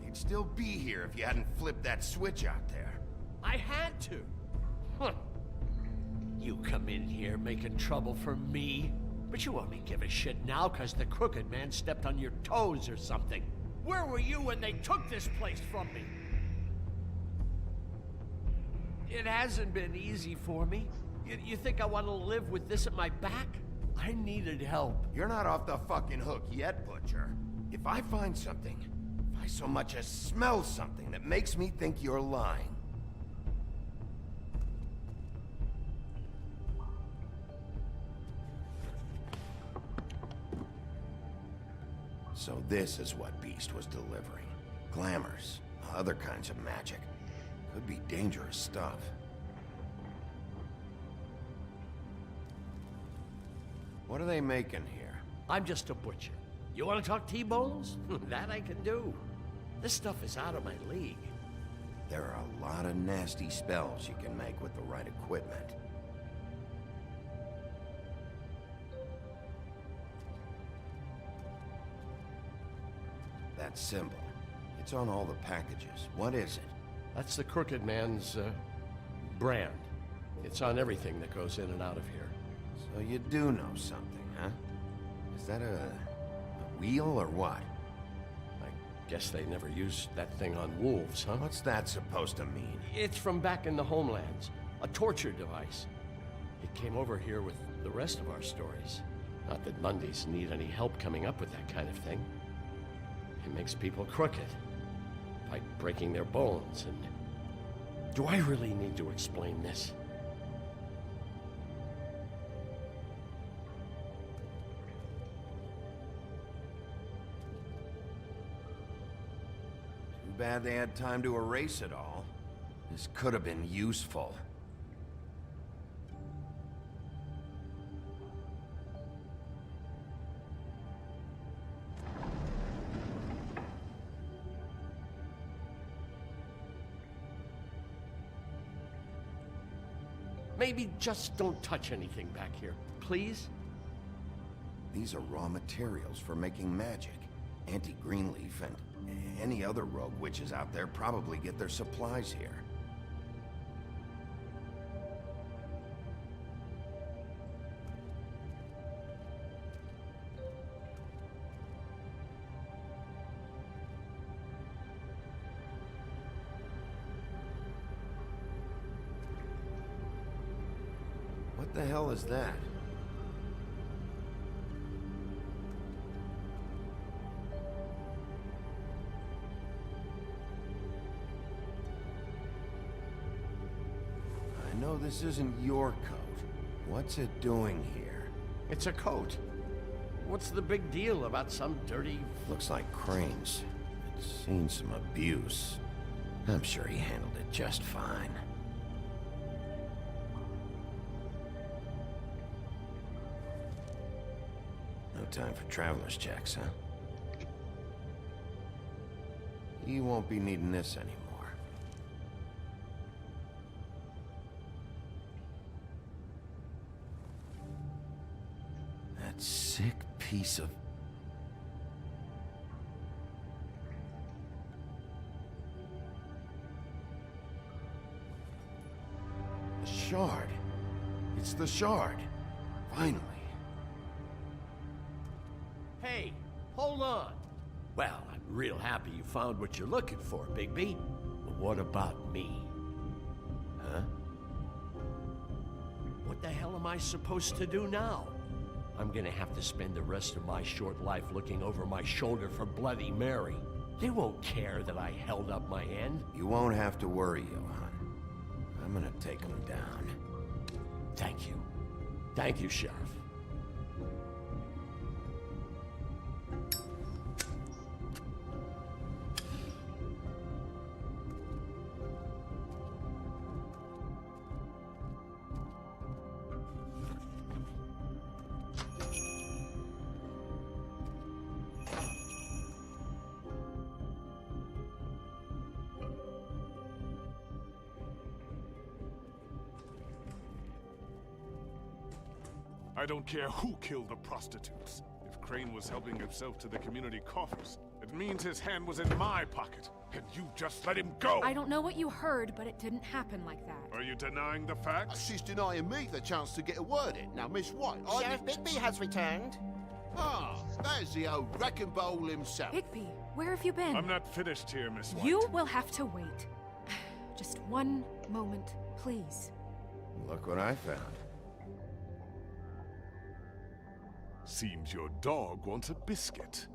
You'd still be here if you hadn't flipped that switch out there. I had to. Huh. You come in here making trouble for me, but you only give a shit now because the crooked man stepped on your toes or something. Where were you when they took this place from me? It hasn't been easy for me. You think I want to live with this at my back? I needed help. You're not off the fucking hook yet, Butcher. If I find something, if I so much as smell something that makes me think you're lying. So this is what Beast was delivering. Glamours, other kinds of magic. Could be dangerous stuff. What are they making here? I'm just a butcher. You want to talk T-bones? That I can do. This stuff is out of my league. There are a lot of nasty spells you can make with the right equipment. That symbol. It's on all the packages. What is it? That's the Crooked Man's, brand. It's on everything that goes in and out of here. So you do know something, huh? Is that a wheel or what? I guess they never used that thing on wolves, huh? What's that supposed to mean? It's from back in the homelands. A torture device. It came over here with the rest of our stories. Not that Mondays need any help coming up with that kind of thing. It makes people crooked. By breaking their bones and... Do I really need to explain this? Too bad they had time to erase it all. This could have been useful. Maybe just don't touch anything back here, please? These are raw materials for making magic. Auntie Greenleaf and any other rogue witches out there probably get their supplies here. What the hell is that? I know this isn't your coat. What's it doing here? It's a coat. What's the big deal about some dirty... Looks like Crane's. It's seen some abuse. I'm sure he handled it just fine. No time for traveler's checks, huh? You won't be needing this anymore. That sick piece of... The shard. It's the shard. Finally. Hey, hold on. Well, I'm real happy you found what you're looking for, Bigby. But what about me? Huh? What the hell am I supposed to do now? I'm gonna have to spend the rest of my short life looking over my shoulder for Bloody Mary. They won't care that I held up my end. You won't have to worry, Johan. I'm gonna take him down. Thank you. Thank you, Sheriff. I don't care who killed the prostitutes. If Crane was helping himself to the community coffers, it means his hand was in my pocket, and you just let him go! I don't know what you heard, but it didn't happen like that. Are you denying the facts? She's denying me the chance to get a word in. Now, Miss White, Sheriff Bigby has returned. Ah, there's the old wrecking bowl himself. Bigby, where have you been? I'm not finished here, Miss White. You will have to wait. Just one moment, please. Look what I found. Seems your dog wants a biscuit.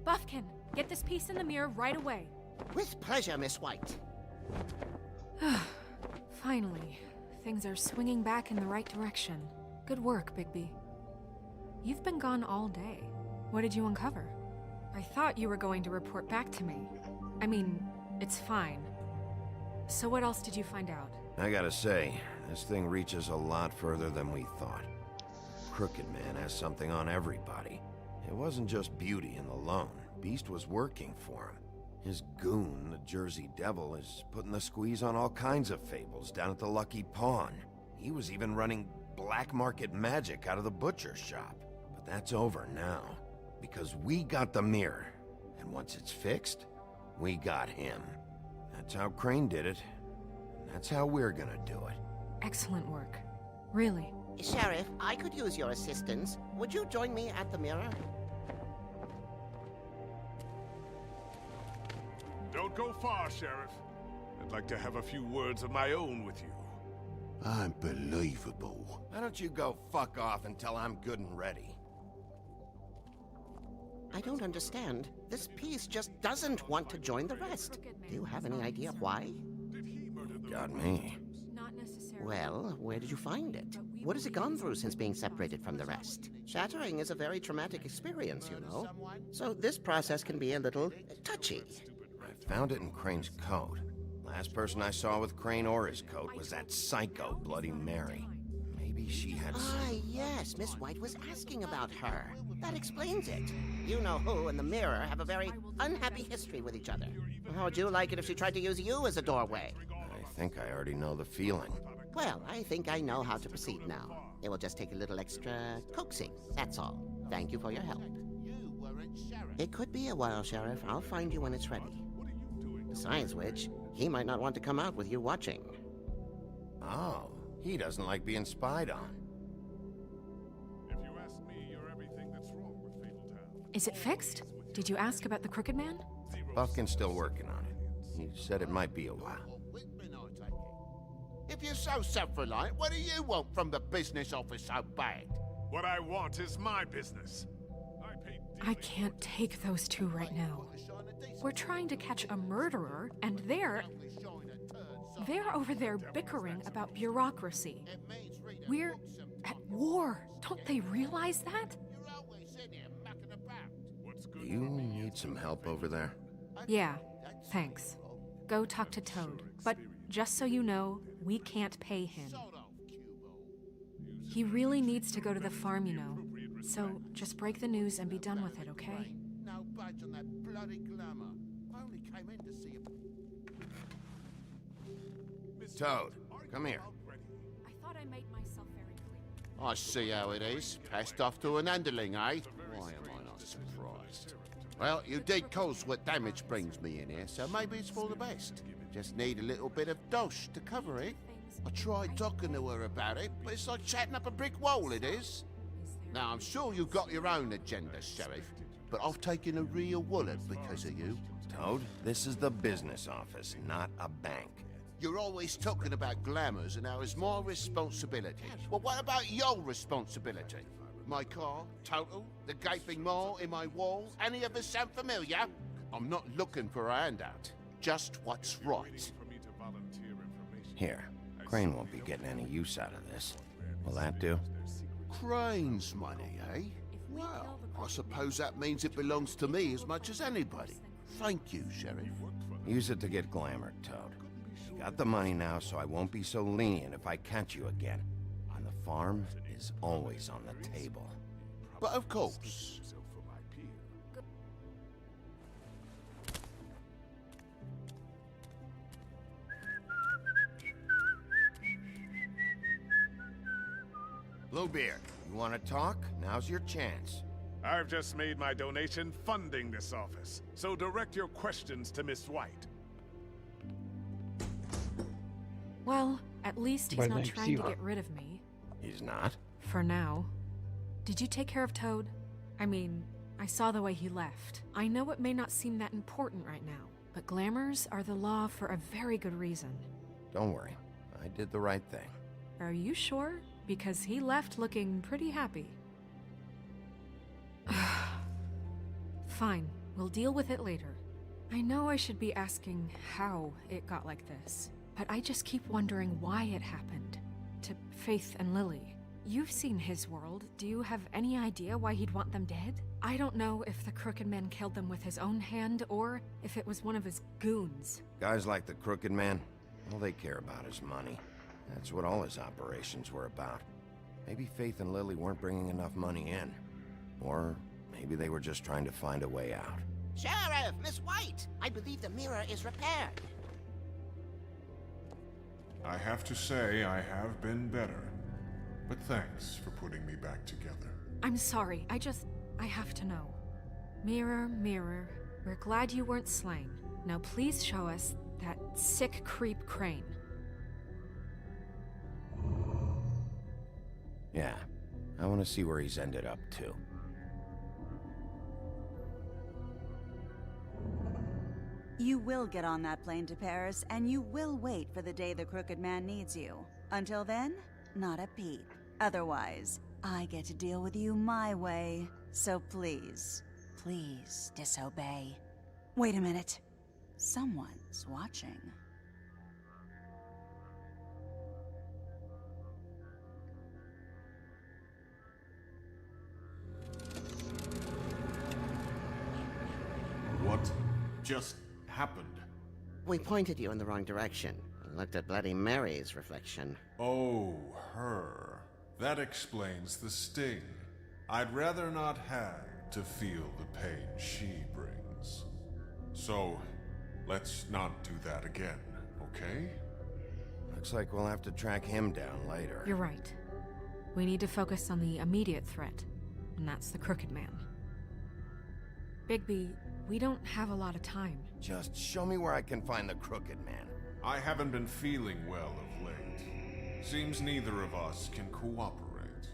Buffkin, get this piece in the mirror right away. With pleasure, Miss White. Finally, things are swinging back in the right direction. Good work, Bigby. You've been gone all day. What did you uncover? I thought you were going to report back to me. I mean, it's fine. So what else did you find out? I gotta say, this thing reaches a lot further than we thought. Crooked Man has something on everybody. It wasn't just Beauty and the Lone. Beast was working for him. His goon, the Jersey Devil, is putting the squeeze on all kinds of fables down at the Lucky Pawn. He was even running black market magic out of the butcher shop. But that's over now, because we got the mirror. And once it's fixed, we got him. That's how Crane did it. And that's how we're gonna do it. Excellent work. Really. Sheriff, I could use your assistance. Would you join me at the mirror? Don't go far, Sheriff. I'd like to have a few words of my own with you. Unbelievable. Why don't you go fuck off until I'm good and ready? I don't understand. This piece just doesn't want to join the rest. Do you have any idea why? Got me. Well, where did you find it? What has it gone through since being separated from the rest? Shattering is a very traumatic experience, you know. So this process can be a little touchy. I found it in Crane's coat. Last person I saw with Crane or his coat was that psycho Bloody Mary. Maybe she had Ah, yes, Miss White was asking about her. That explains it. You know who and the mirror have a very unhappy history with each other. How would you like it if she tried to use you as a doorway? I think I already know the feeling. Well, I think I know how to proceed now. It will just take a little extra coaxing, that's all. Thank you for your help. It could be a while, Sheriff. I'll find you when it's ready. Besides which, he might not want to come out with you watching. Oh, he doesn't like being spied on. If you ask me, you're everything that's wrong with Fabletown. Is it fixed? Did you ask about the Crooked Man? Buffkin's still working on it. He said it might be a while. If you're so self-reliant, what do you want from the business office so bad? What I want is my business. I can't take those two right now. We're trying to catch a murderer, and they're over there bickering about bureaucracy. We're at war. Don't they realize that? Do you need some help over there? Yeah, thanks. Go talk to Toad. But just so you know, we can't pay him. He really needs to go to the farm, you know. So just break the news and be done with it, okay? No budge on that bloody glamour. I only came in to see Toad, come here. I thought I made myself very clear. I see how it is. Passed off to an underling, eh? Why am I not surprised? Well, you did cause what damage brings me in here, so maybe it's for the best. Just need a little bit of dosh to cover it. I tried talking to her about it, but it's like chatting up a brick wall, it is. Now, I'm sure you've got your own agenda, Sheriff, but I've taken a real wallet because of you. Toad, this is the business office, not a bank. You're always talking about glamours and how it's my responsibility. Well, what about your responsibility? My car, total, the gaping maw in my wall, any of this sound familiar? I'm not looking for a handout, just what's right. Here, Crane won't be getting any use out of this. Will that do? Crane's money, eh? Well, I suppose that means it belongs to me as much as anybody. Thank you, Sheriff. Use it to get glamour, Toad. You got the money now, so I won't be so lenient if I catch you again. And the farm is always on the table. But of course. Bluebeard, you want to talk? Now's your chance. I've just made my donation funding this office, so direct your questions to Miss White. Well, at least he's not Больной trying to псих. get rid of me. He's not? For now. Did you take care of Toad? I mean, I saw the way he left. I know it may not seem that important right now, but glamours are the law for a very good reason. Don't worry. I did the right thing. Are you sure? Because he left looking pretty happy. Fine, we'll deal with it later. I know I should be asking how it got like this, but I just keep wondering why it happened. To Faith and Lily. You've seen his world. Do you have any idea why he'd want them dead? I don't know if the Crooked Man killed them with his own hand or if it was one of his goons. Guys like the Crooked Man, all they care about is money. That's what all his operations were about. Maybe Faith and Lily weren't bringing enough money in. Or maybe they were just trying to find a way out. Sheriff, Miss White! I believe the mirror is repaired. I have to say I have been better. But thanks for putting me back together. I'm sorry, I have to know. Mirror, mirror, we're glad you weren't slain. Now please show us that sick creep Crane. Yeah, I want to see where he's ended up, too. You will get on that plane to Paris, and you will wait for the day the Crooked Man needs you. Until then, not a peep. Otherwise, I get to deal with you my way. So please, please disobey. Wait a minute. Someone's watching. What just happened? We pointed you in the wrong direction and looked at Bloody Mary's reflection. Oh, her. That explains the sting. I'd rather not have to feel the pain she brings. So, let's not do that again, okay? Looks like we'll have to track him down later. You're right. We need to focus on the immediate threat, and that's the Crooked Man. Bigby, we don't have a lot of time. Just show me where I can find the Crooked Man. I haven't been feeling well of late. Seems neither of us can cooperate.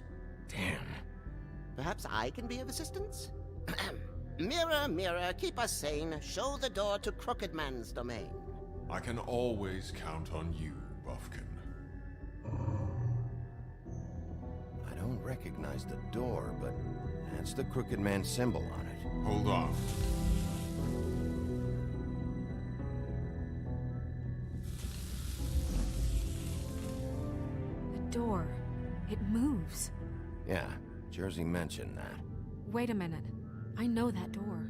Damn. Perhaps I can be of assistance? Mirror, mirror, keep us sane. Show the door to Crooked Man's domain. I can always count on you, Buffkin. I don't recognize the door, but that's the Crooked Man symbol on it. Hold on. The door. It moves. Yeah, Jersey mentioned that. Wait a minute. I know that door.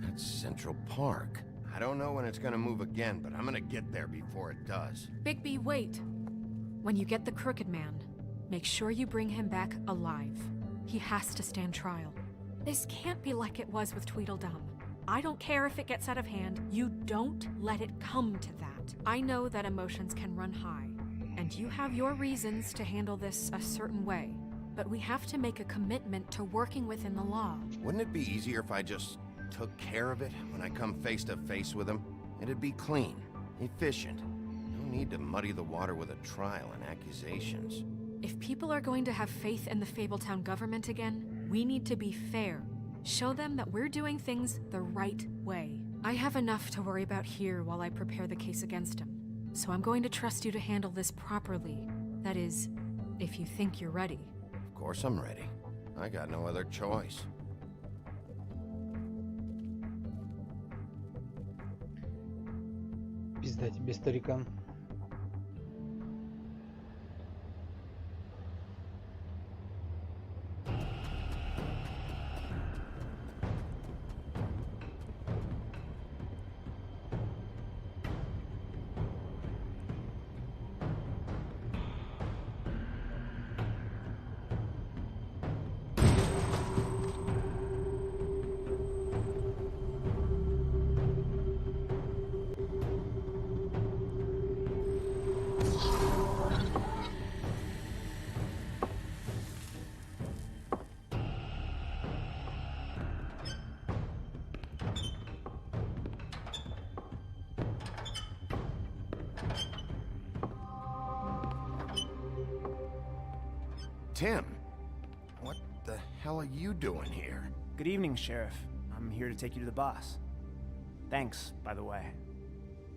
That's Central Park. I don't know when it's gonna move again, but I'm gonna get there before it does. Bigby, wait. When you get the Crooked Man, make sure you bring him back alive. He has to stand trial. This can't be like it was with Tweedledum. I don't care if it gets out of hand. You don't let it come to that. I know that emotions can run high, and you have your reasons to handle this a certain way. But we have to make a commitment to working within the law. Wouldn't it be easier if I just took care of it when I come face to face with him? It'd be clean, efficient. No need to muddy the water with a trial and accusations. If people are going to have faith in the Fabletown government again, we need to be fair. Show them that we're doing things the right way. I have enough to worry about here while I prepare the case against him. So I'm going to trust you to handle this properly. That is, if you think you're ready. Of course I'm ready. I got no other choice. Пизда тебе, старикан. Tim, what the hell are you doing here? Good evening, Sheriff. I'm here to take you to the boss. Thanks, by the way,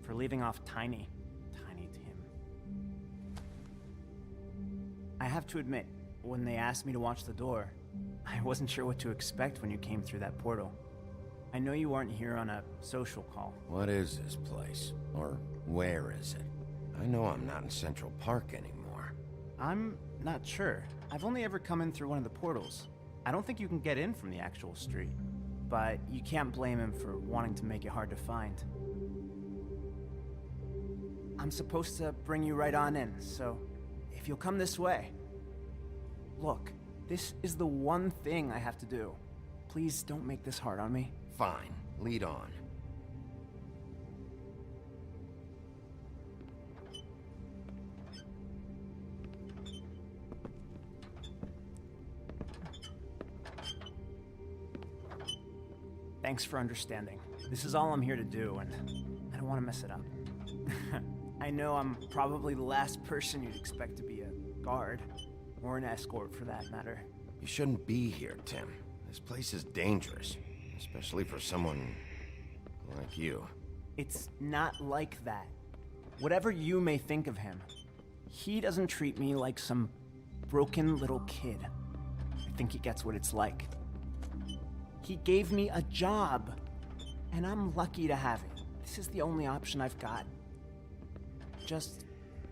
for leaving off Tiny Tim. I have to admit, when they asked me to watch the door, I wasn't sure what to expect when you came through that portal. I know you weren't here on a social call. What is this place? Or where is it? I know I'm not in Central Park anymore. I'm not sure. I've only ever come in through one of the portals. I don't think you can get in from the actual street. But you can't blame him for wanting to make it hard to find. I'm supposed to bring you right on in, so if you'll come this way. Look, this is the one thing I have to do. Please don't make this hard on me. Fine, lead on. Thanks for understanding. This is all I'm here to do, and I don't want to mess it up. I know I'm probably the last person you'd expect to be a guard, or an escort for that matter. You shouldn't be here, Tim. This place is dangerous, especially for someone like you. It's not like that. Whatever you may think of him, he doesn't treat me like some broken little kid. I think he gets what it's like. He gave me a job, and I'm lucky to have it. This is the only option I've got. Just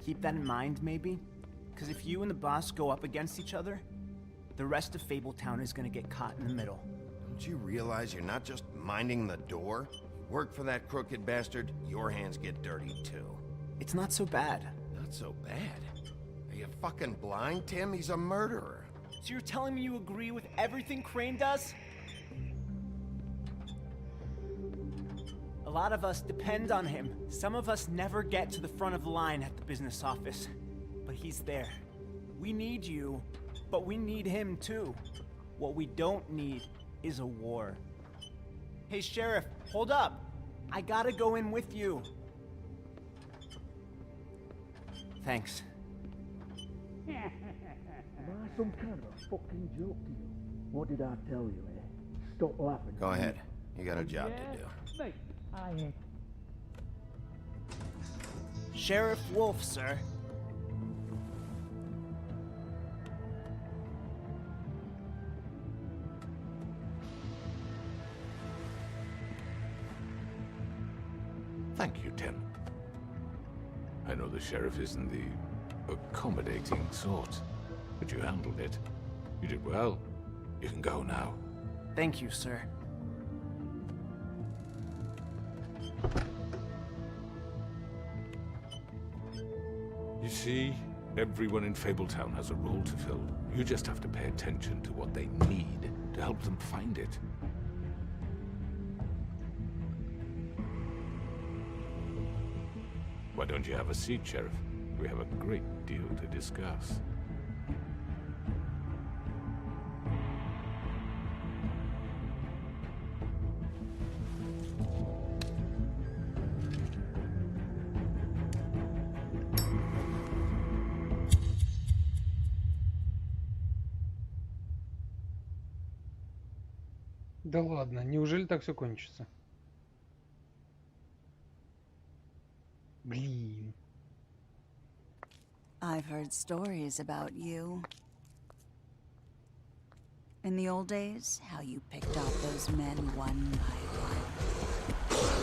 keep that in mind, maybe? Because if you and the boss go up against each other, the rest of Fabletown is gonna get caught in the middle. Don't you realize you're not just minding the door? Work for that crooked bastard, your hands get dirty too. It's not so bad. Not so bad? Are you fucking blind, Tim? He's a murderer. So you're telling me you agree with everything Crane does? A lot of us depend on him. Some of us never get to the front of the line at the business office. But he's there. We need you, but we need him too. What we don't need is a war. Hey, Sheriff, hold up. I gotta go in with you. Thanks. Am I some kind of a fucking joke to you? What did I tell you, eh? Stop laughing. Go ahead. You got a job to do. Mate, I ain't. Sheriff Wolf, sir. Thank you, Tim. I know the sheriff isn't the accommodating sort, but you handled it. You did well. You can go now. Thank you, sir. You see, everyone in Fabletown has a role to fill. You just have to pay attention to what they need to help them find it. Why don't you have a seat, Sheriff? We have a great deal to discuss. Да ладно, неужели так все кончится? Блин. I've heard stories about you. In the old days, how you picked off those men one by one.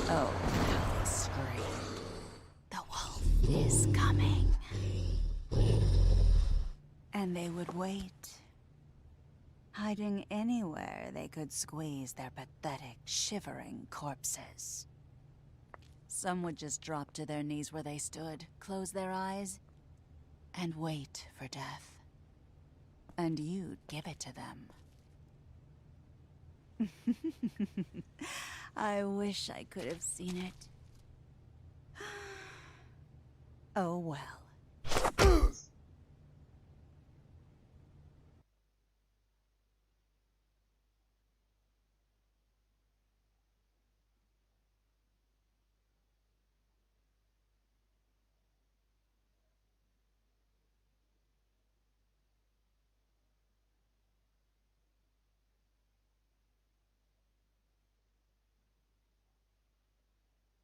Oh, how they screamed. The wolf is coming. And they would wait, hiding anywhere they could squeeze their pathetic, shivering corpses. Some would just drop to their knees where they stood, close their eyes, and wait for death. And you'd give it to them. I wish I could have seen it. Oh well.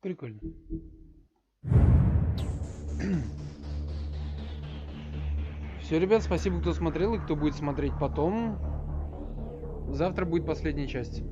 Прикольно. Все, ребят, спасибо, кто смотрел и кто будет смотреть потом. Завтра будет последняя часть.